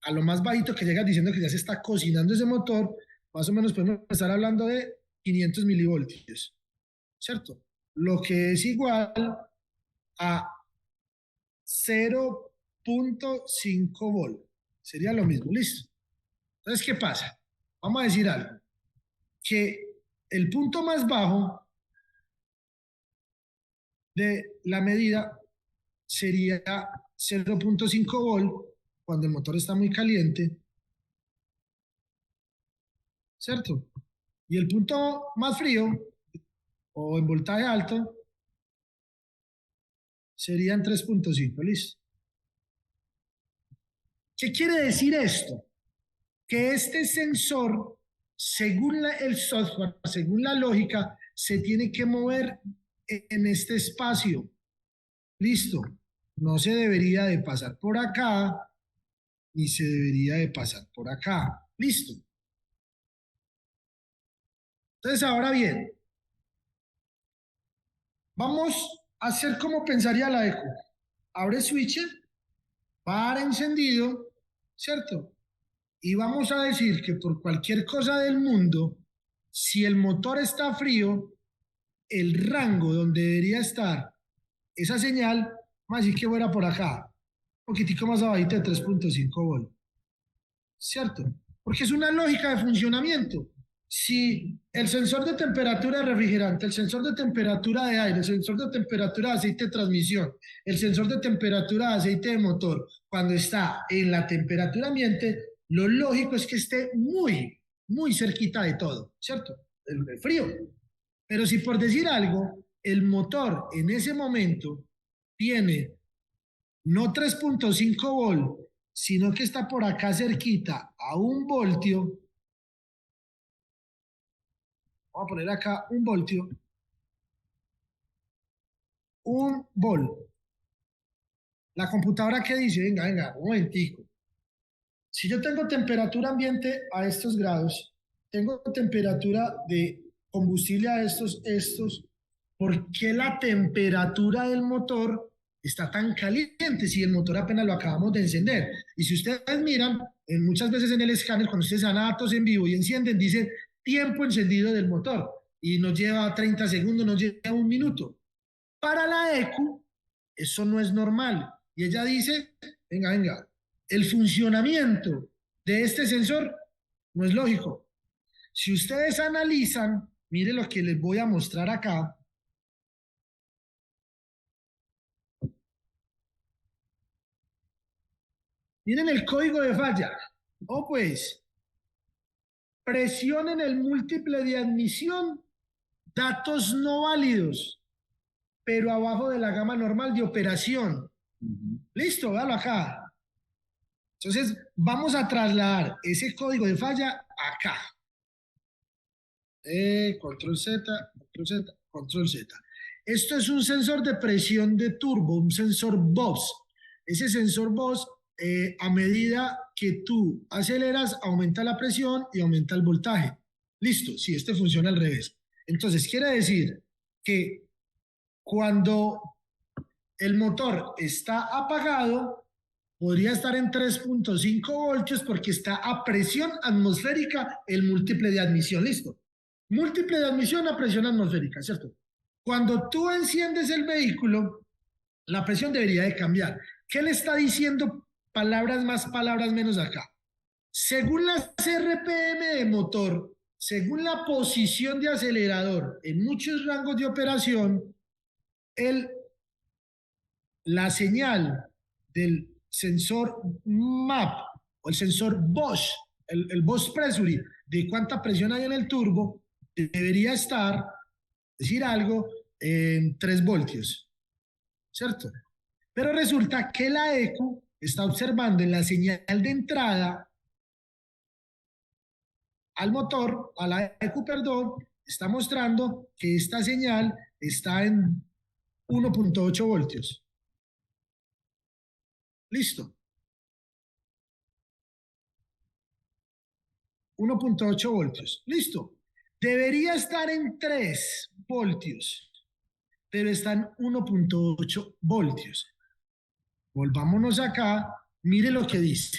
B: a lo más bajito que llegas diciendo que ya se está cocinando ese motor, más o menos podemos estar hablando de 500 milivoltios, ¿cierto? Lo que es igual a 0,5 volt. Sería lo mismo, listo. Entonces, ¿qué pasa? Vamos a decir algo, que el punto más bajo de la medida sería 0,5 volt cuando el motor está muy caliente, ¿cierto? Y el punto más frío o en voltaje alto serían 3,5, listo. ¿Qué quiere decir esto? Que este sensor, según el software, según la lógica, se tiene que mover en este espacio. Listo. No se debería de pasar por acá, ni se debería de pasar por acá. Listo. Entonces, ahora bien, vamos a hacer como pensaría la eco. Abre switcher, para encendido, ¿cierto? Y vamos a decir que por cualquier cosa del mundo, si el motor está frío, el rango donde debería estar esa señal, más así que fuera por acá, un poquitico más abajito de 3,5 volt, ¿cierto? Porque es una lógica de funcionamiento. Si el sensor de temperatura de refrigerante, el sensor de temperatura de aire, el sensor de temperatura de aceite de transmisión, el sensor de temperatura de aceite de motor, cuando está en la temperatura ambiente, lo lógico es que esté muy, muy cerquita de todo, ¿cierto? El frío. Pero si por decir algo, el motor en ese momento tiene no 3,5 volt, sino que está por acá cerquita a 1 voltio, vamos a poner acá 1 voltio, 1 volt. La computadora que dice, venga, venga, un momentico. Si yo tengo temperatura ambiente a estos grados, tengo temperatura de combustible a estos, ¿por qué la temperatura del motor está tan caliente si el motor apenas lo acabamos de encender? Y si ustedes miran, muchas veces en el escáner, cuando ustedes dan datos en vivo y encienden, dice tiempo encendido del motor y nos lleva 30 segundos, nos lleva 1 minuto. Para la EQ, eso no es normal. Y ella dice, venga, venga, el funcionamiento de este sensor no es lógico. Si ustedes analizan, mire lo que les voy a mostrar acá. Miren el código de falla. Oh, pues, presión en el múltiple de admisión, datos no válidos, pero abajo de la gama normal de operación. Listo, véalo acá. Entonces, vamos a trasladar ese código de falla acá. Control Z, Control Z, Control Z. Esto es un sensor de presión de turbo, un sensor BOS. Ese sensor BOS, a medida que tú aceleras, aumenta la presión y aumenta el voltaje. Listo, si este funciona al revés. Entonces, quiere decir que cuando el motor está apagado, podría estar en 3,5 voltios porque está a presión atmosférica el múltiple de admisión. Listo. Múltiple de admisión a presión atmosférica, ¿cierto? Cuando tú enciendes el vehículo, la presión debería de cambiar. ¿Qué le está diciendo palabras más, palabras menos acá? Según las RPM de motor, según la posición de acelerador en muchos rangos de operación, la señal del sensor MAP o el sensor Bosch, el Bosch Pressure, de cuánta presión hay en el turbo, debería estar, decir algo, en 3 voltios, ¿cierto? Pero resulta que la ECU está observando en la señal de entrada al motor, a la ECU, perdón, está mostrando que esta señal está en 1,8 voltios. Listo. 1.8 voltios. Listo. Debería estar en 3 voltios, pero está en 1.8 voltios. Volvámonos acá. Mire lo que dice.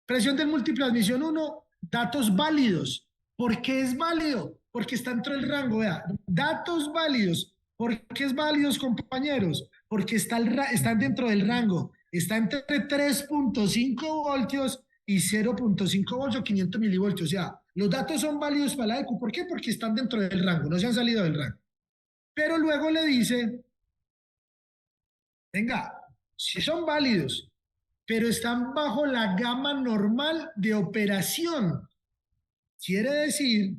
B: Presión del múltiple de admisión 1, datos válidos. ¿Por qué es válido? Porque está dentro del rango. Vea, datos válidos. ¿Por qué es válidos, compañeros? Porque están dentro del rango. Está entre 3.5 voltios y 0.5 voltios, 500 milivoltios. O sea, los datos son válidos para la ECU. ¿Por qué? Porque están dentro del rango, no se han salido del rango. Pero luego le dice, venga, si son válidos, pero están bajo la gama normal de operación. Quiere decir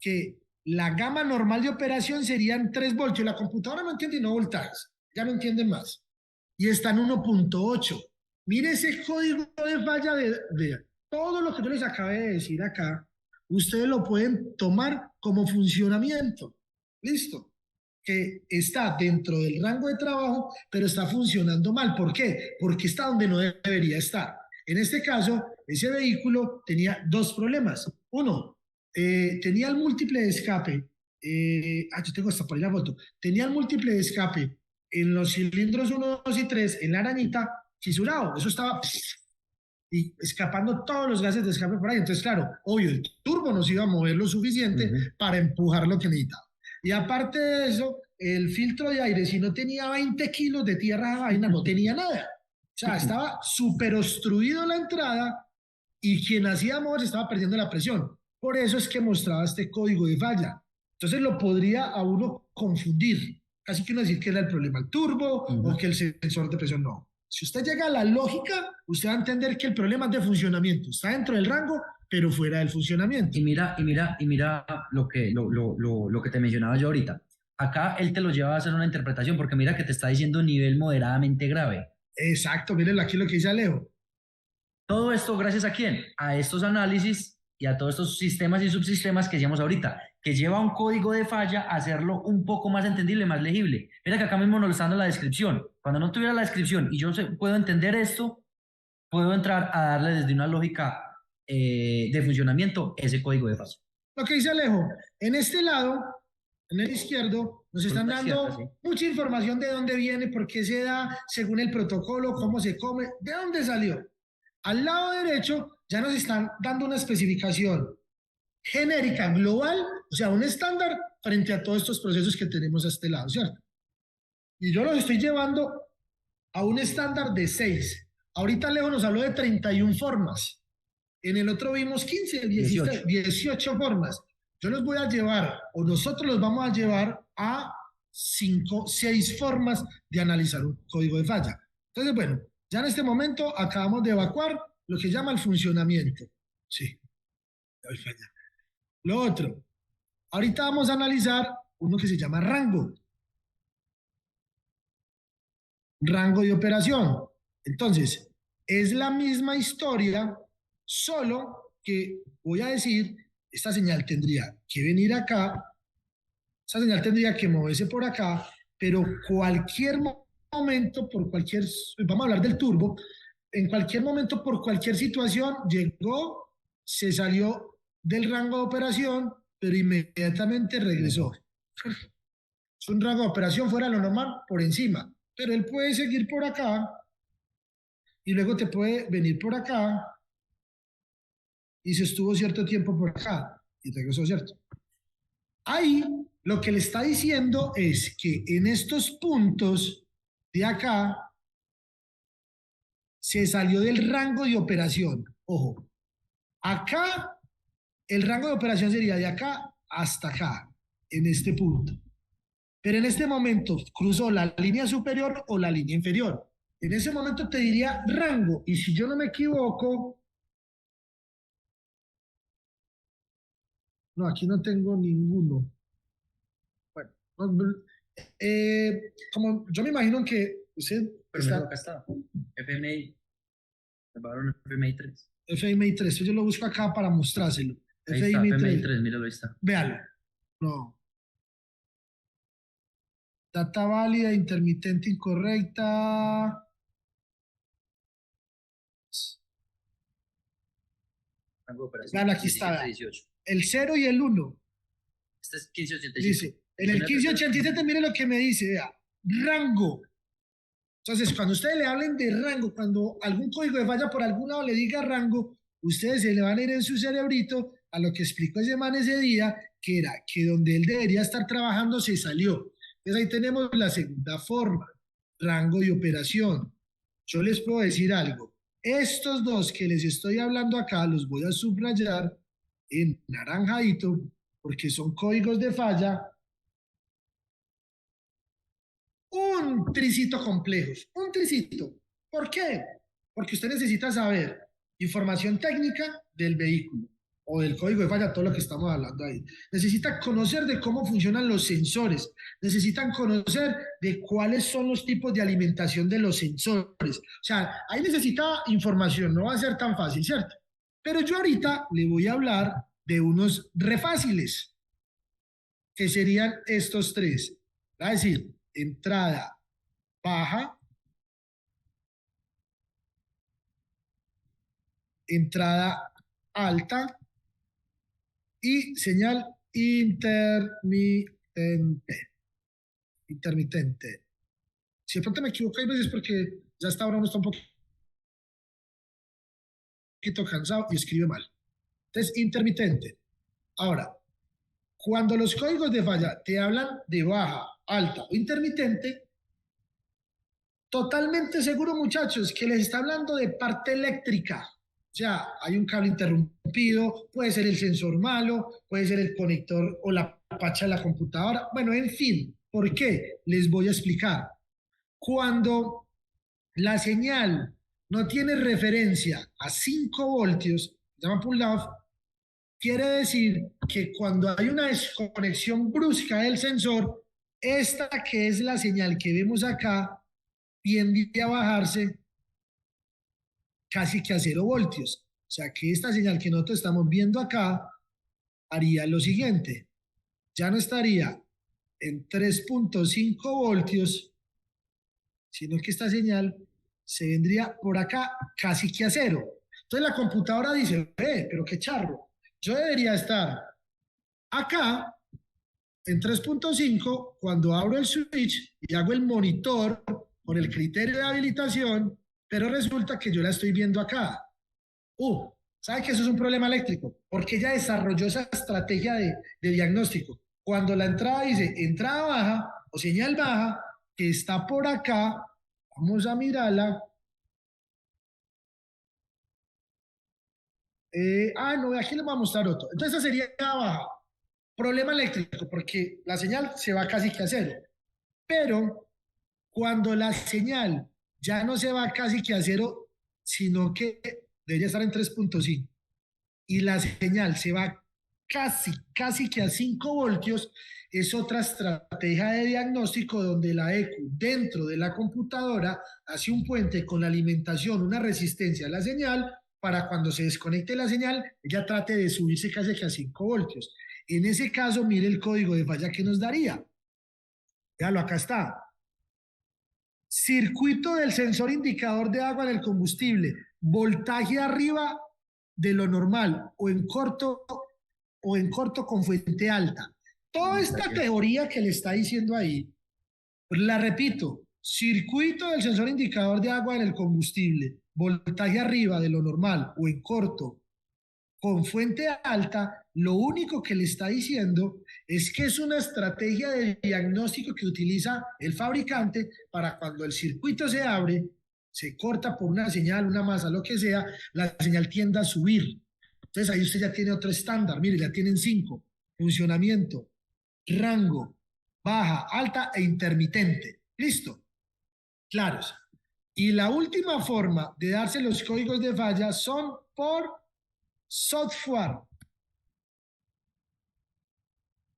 B: que la gama normal de operación serían 3 voltios. La computadora no entiende y no voltajes, ya no entiende más. Y está en 1.8. Mire ese código de falla de todo lo que yo les acabé de decir acá. Ustedes lo pueden tomar como funcionamiento. Listo. Que está dentro del rango de trabajo, pero está funcionando mal. ¿Por qué? Porque está donde no debería estar. En este caso, ese vehículo tenía 2 problemas. Uno, tenía el múltiple de escape. Yo tengo hasta por ahí la foto. Tenía el múltiple de escape en los cilindros 1, 2 y 3, en la arañita, fisurado. Eso estaba y escapando todos los gases de escape por ahí. Entonces, claro, obvio, el turbo no se iba a mover lo suficiente para empujar lo que necesitaba. Y aparte de eso, el filtro de aire, si no tenía 20 kilos de tierra vaina, no tenía nada. O sea, estaba súper obstruido la entrada y quien hacía mover estaba perdiendo la presión. Por eso es que mostraba este código de falla. Entonces lo podría a uno confundir. Casi que uno decir que era el problema el turbo o que el sensor de presión no. Si usted llega a la lógica, usted va a entender que el problema es de funcionamiento. Está dentro del rango, pero fuera del funcionamiento.
C: Y mira lo que te mencionaba yo ahorita. Acá él te lo lleva a hacer una interpretación porque mira que te está diciendo nivel moderadamente grave.
B: Exacto, miren aquí lo que dice Alejo.
C: Todo esto gracias a quién? A estos análisis y a todos estos sistemas y subsistemas que decíamos ahorita, que lleva un código de falla a hacerlo un poco más entendible, más legible. Mira que acá mismo nos lo está dando la descripción. Cuando no tuviera la descripción y yo puedo entender esto, puedo entrar a darle desde una lógica de funcionamiento ese código de falla.
B: Lo que dice Alejo, en este lado, en el izquierdo, nos están dando mucha información de dónde viene, por qué se da, según el protocolo, cómo se come, de dónde salió. Al lado derecho ya nos están dando una especificación genérica, global, o sea, un estándar frente a todos estos procesos que tenemos a este lado, ¿cierto? Y yo los estoy llevando a un estándar de 6. Ahorita Leo nos habló de 31 formas. En el otro vimos 15, 17, 18 formas. Yo los voy a llevar, o nosotros los vamos a llevar a 5, 6 formas de analizar un código de falla. Entonces, bueno, ya en este momento acabamos de evacuar lo que llama el funcionamiento. Sí, hay falla. Lo otro, ahorita vamos a analizar uno que se llama rango. Rango de operación. Entonces, es la misma historia, solo que voy a decir, esta señal tendría que venir acá, esta señal tendría que moverse por acá, pero cualquier momento, por cualquier, vamos a hablar del turbo, en cualquier momento, por cualquier situación, llegó, se salió del rango de operación, pero inmediatamente regresó. Es un rango de operación fuera de lo normal, por encima, pero él puede seguir por acá y luego te puede venir por acá y se estuvo cierto tiempo por acá y regresó, ¿cierto? Ahí lo que le está diciendo es que en estos puntos de acá se salió del rango de operación. Ojo, acá el rango de operación sería de acá hasta acá, en este punto. Pero en este momento cruzó la línea superior o la línea inferior. En ese momento te diría rango, y si yo no me equivoco, no, aquí no tengo ninguno. Bueno, como yo me imagino que usted
C: está... Acá está, FMI, FMI 3.
B: FMI 3, yo lo busco acá para mostrárselo.
C: Ahí FMI está, FMI 3, míralo, ahí está.
B: Véalo. No. Data válida, intermitente incorrecta.
C: rango de operación.
B: Claro, aquí está.
C: 17-18.
B: El 0 y el 1.
C: Este es 15-85.
B: Dice, en el 1587, mire lo que me dice, vea, rango. Entonces, cuando ustedes le hablen de rango, cuando algún código de falla por algún lado le diga rango, ustedes se le van a ir en su cerebrito a lo que explicó ese man ese día, que era que donde él debería estar trabajando se salió. Entonces ahí tenemos la segunda forma, rango de operación. Yo les puedo decir algo. Estos dos que les estoy hablando acá los voy a subrayar en naranjadito porque son códigos de falla un tricito complejos, un tricito. ¿Por qué? Porque usted necesita saber información técnica del vehículo o del código de falla, todo lo que estamos hablando ahí. Necesita conocer de cómo funcionan los sensores, necesitan conocer de cuáles son los tipos de alimentación de los sensores. O sea, ahí necesita información, no va a ser tan fácil, ¿cierto? Pero yo ahorita le voy a hablar de unos re fáciles, que serían estos tres. Va a decir, entrada baja, entrada alta y señal intermitente. Si de pronto me equivoco hay veces porque ya hasta ahora uno está un poquito cansado y escribe mal. Entonces, intermitente. Ahora, cuando los códigos de falla te hablan de baja, alta o intermitente, totalmente seguro, muchachos, que les está hablando de parte eléctrica. O sea, hay un cable interrumpido, puede ser el sensor malo, puede ser el conector o la pacha de la computadora. Bueno, en fin, ¿por qué? Les voy a explicar. Cuando la señal no tiene referencia a 5 voltios, se llama pull-off, quiere decir que cuando hay una desconexión brusca del sensor, esta que es la señal que vemos acá, tiende a bajarse casi que a 0 voltios. O sea que esta señal que nosotros estamos viendo acá haría lo siguiente. Ya no estaría en 3.5 voltios, sino que esta señal se vendría por acá casi que a 0. Entonces la computadora dice, pero qué charro, yo debería estar acá en 3.5 cuando abro el switch y hago el monitor con el criterio de habilitación, pero resulta que yo la estoy viendo acá. ¿Sabe que eso es un problema eléctrico? Porque ella desarrolló esa estrategia de diagnóstico. Cuando la entrada dice entrada baja o señal baja, que está por acá, vamos a mirarla. No, aquí les voy a mostrar otro. Entonces esa sería baja. Problema eléctrico, porque la señal se va casi que a 0. Pero cuando la señal ya no se va casi que a 0, sino que debería estar en 3.5 y la señal se va casi que a 5 voltios, es otra estrategia de diagnóstico donde la ECU dentro de la computadora hace un puente con la alimentación, una resistencia a la señal para cuando se desconecte la señal, ella trate de subirse casi que a 5 voltios. En ese caso, mire el código de falla que nos daría. Véalo, acá está. Circuito del sensor indicador de agua en el combustible, voltaje arriba de lo normal o en corto con fuente alta. Toda esta teoría que le está diciendo ahí, la repito, circuito del sensor indicador de agua en el combustible, voltaje arriba de lo normal o en corto con fuente alta, lo único que le está diciendo es que es una estrategia de diagnóstico que utiliza el fabricante para cuando el circuito se abre, se corta por una señal, una masa, lo que sea, la señal tiende a subir. Entonces ahí usted ya tiene otro estándar, mire, ya tienen 5, funcionamiento, rango, baja, alta e intermitente. ¿Listo? Claros. Y la última forma de darse los códigos de falla son por software.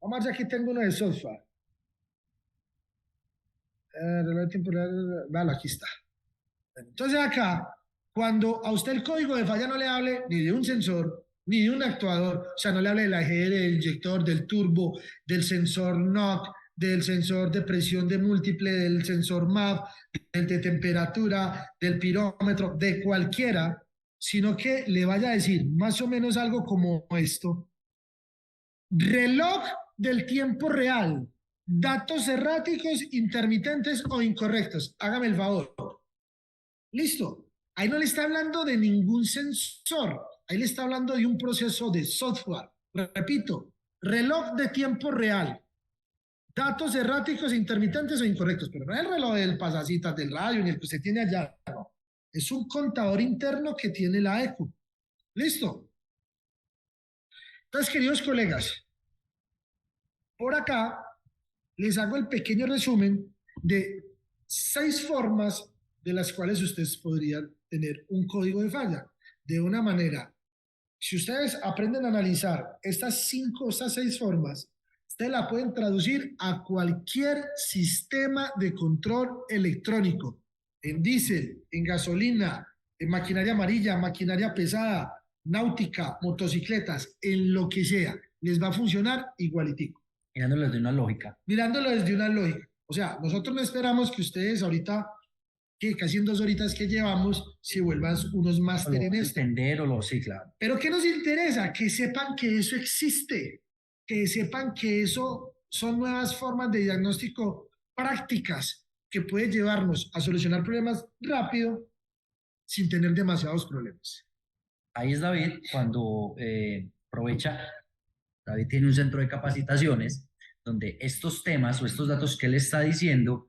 B: Vamos a ver si aquí tengo uno de software. Vale, aquí está. Entonces acá, cuando a usted el código de falla no le hable ni de un sensor, ni de un actuador, o sea, no le hable del AGR, del inyector, del turbo, del sensor NOC, del sensor de presión de múltiple, del sensor MAP, del de temperatura, del pirómetro, de cualquiera, sino que le vaya a decir más o menos algo como esto. Reloj del tiempo real, datos erráticos, intermitentes o incorrectos. Hágame el favor. Listo. Ahí no le está hablando de ningún sensor. Ahí le está hablando de un proceso de software. Repito, reloj de tiempo real, datos erráticos, intermitentes o incorrectos. Pero no es el reloj del pasacitas del radio ni el que usted tiene allá. No. Es un contador interno que tiene la ECU. Listo. Entonces, queridos colegas, por acá les hago el pequeño resumen de 6 formas de las cuales ustedes podrían tener un código de falla. De una manera, si ustedes aprenden a analizar estas 6 formas, ustedes la pueden traducir a cualquier sistema de control electrónico, en diésel, en gasolina, en maquinaria amarilla, maquinaria pesada, náutica, motocicletas, en lo que sea, les va a funcionar igualitico.
C: Mirándolo desde una lógica.
B: Mirándolo desde una lógica. O sea, nosotros no esperamos que ustedes ahorita, que casi en 2 horitas que llevamos, se vuelvan unos máster en esto.
C: Entender o lo sí, claro.
B: Pero ¿qué nos interesa? Que sepan que eso existe, que sepan que eso son nuevas formas de diagnóstico prácticas que pueden llevarnos a solucionar problemas rápido sin tener demasiados problemas.
C: Ahí es David cuando aprovecha. David tiene un centro de capacitaciones donde estos temas o estos datos que él está diciendo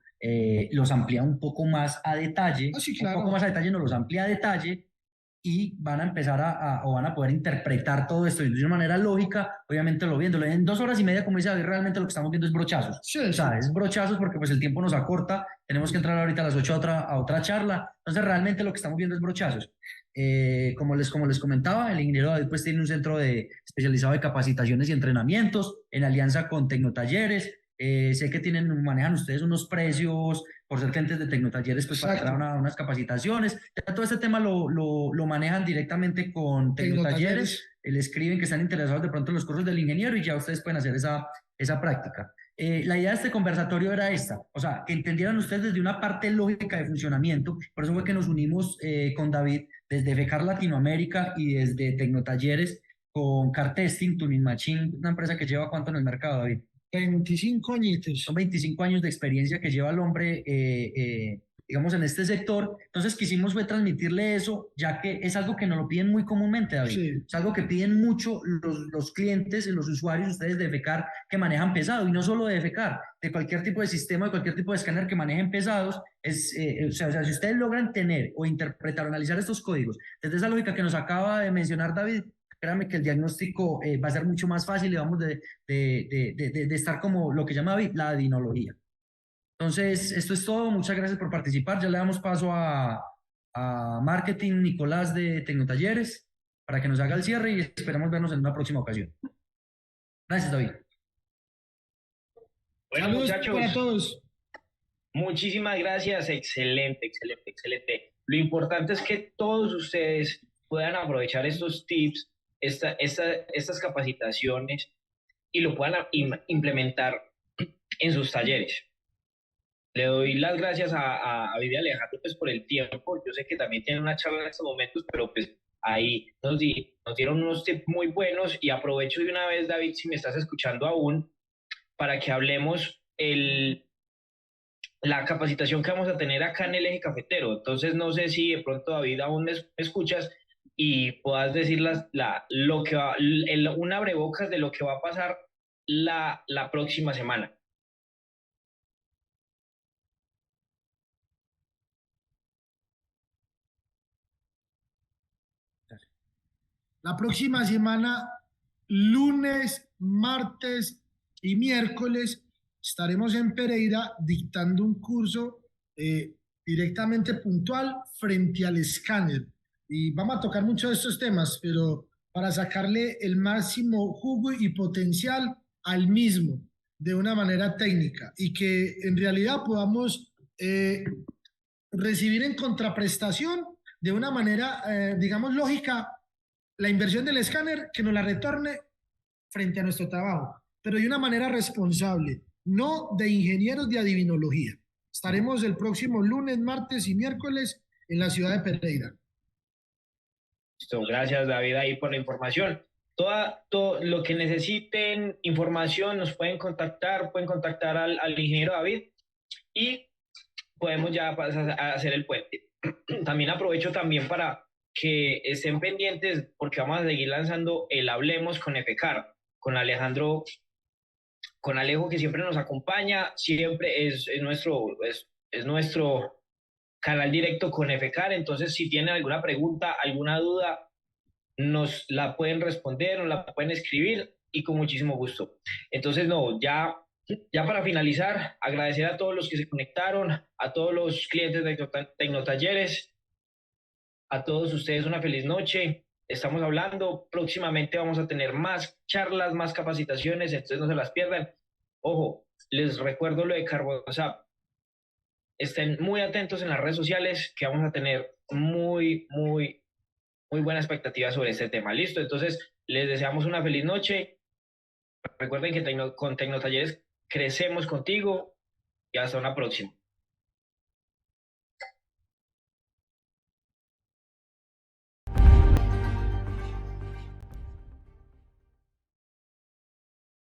C: los amplía un poco más a detalle,
B: sí, claro.
C: Un poco más a detalle, no los amplía a detalle y van a empezar o van a poder interpretar todo esto de una manera lógica, obviamente viéndolo en 2 horas y media, como dice David, realmente lo que estamos viendo es brochazos.
B: Sí,
C: o sea, es brochazos porque pues el tiempo nos acorta, tenemos que entrar ahorita a las 8 a otra charla, entonces realmente lo que estamos viendo es brochazos. Como les comentaba, el ingeniero David pues tiene un centro especializado de capacitaciones y entrenamientos en alianza con Tecnotalleres. Sé que manejan ustedes unos precios por ser clientes de Tecnotalleres pues para dar unas capacitaciones. Ya todo este tema lo manejan directamente con Tecnotalleres. Le escriben que están interesados de pronto en los cursos del ingeniero y ya ustedes pueden hacer esa práctica. La idea de este conversatorio era esta, o sea, que entendieran ustedes desde una parte lógica de funcionamiento. Por eso fue que nos unimos con David desde FECAR Latinoamérica y desde Tecnotalleres con Cartesting, Tuning Machine, una empresa que lleva ¿cuánto en el mercado, David?
B: 25 añitos.
C: Son 25 años de experiencia que lleva el hombre, digamos, en este sector. Entonces quisimos fue transmitirle eso, ya que es algo que nos lo piden muy comúnmente, David.
B: Sí.
C: Es algo que piden mucho los clientes y los usuarios, ustedes de FECAR, que manejan pesado, y no solo de FECAR, de cualquier tipo de sistema, de cualquier tipo de escáner que manejen pesados. O sea, si ustedes logran tener o interpretar o analizar estos códigos desde esa lógica que nos acaba de mencionar David, créame que el diagnóstico va a ser mucho más fácil y vamos de estar como lo que llama la adinología. Entonces, esto es todo. Muchas gracias por participar. Ya le damos paso a Marketing Nicolás de Tecnotalleres para que nos haga el cierre y esperamos vernos en una próxima ocasión. Gracias, David.
A: Bueno,
B: saludos
A: muchachos,
B: para todos.
A: Muchísimas gracias. Excelente, excelente, excelente. Lo importante es que todos ustedes puedan aprovechar estos tips, estas capacitaciones y lo puedan implementar en sus talleres. Le doy las gracias a David y Alejandro pues, por el tiempo. Yo sé que también tienen una charla en estos momentos, pero pues ahí nos dieron unos tips muy buenos y aprovecho de una vez, David, si me estás escuchando aún, para que hablemos la capacitación que vamos a tener acá en el Eje Cafetero. Entonces no sé si de pronto, David, aún me escuchas y puedas decir un abrebocas de lo que va a pasar la próxima semana.
B: La próxima semana, lunes, martes y miércoles, estaremos en Pereira dictando un curso directamente puntual frente al escáner. Y vamos a tocar muchos de estos temas, pero para sacarle el máximo jugo y potencial al mismo de una manera técnica y que en realidad podamos recibir en contraprestación de una manera, digamos, lógica la inversión del escáner, que nos la retorne frente a nuestro trabajo, pero de una manera responsable, no de ingenieros de adivinología. Estaremos el próximo lunes, martes y miércoles en la ciudad de Pereira.
A: Listo, gracias David ahí por la información. Todo lo que necesiten información nos pueden contactar al ingeniero David y podemos ya pasar a hacer el puente. También aprovecho también para que estén pendientes porque vamos a seguir lanzando el Hablemos con EFECAR, con Alejandro, con Alejo que siempre nos acompaña, siempre es nuestro canal directo con EFECAR, entonces si tienen alguna pregunta, alguna duda, nos la pueden responder, nos la pueden escribir y con muchísimo gusto. Entonces, no, ya para finalizar, agradecer a todos los que se conectaron, a todos los clientes de Tecnotalleres, a todos ustedes una feliz noche. Estamos hablando, próximamente vamos a tener más charlas, más capacitaciones, entonces no se las pierdan. Ojo, les recuerdo lo de CarbonSap. Estén muy atentos en las redes sociales que vamos a tener muy buena expectativa sobre este tema. Listo, entonces les deseamos una feliz noche. Recuerden que con Tecnotalleres crecemos contigo y hasta una próxima.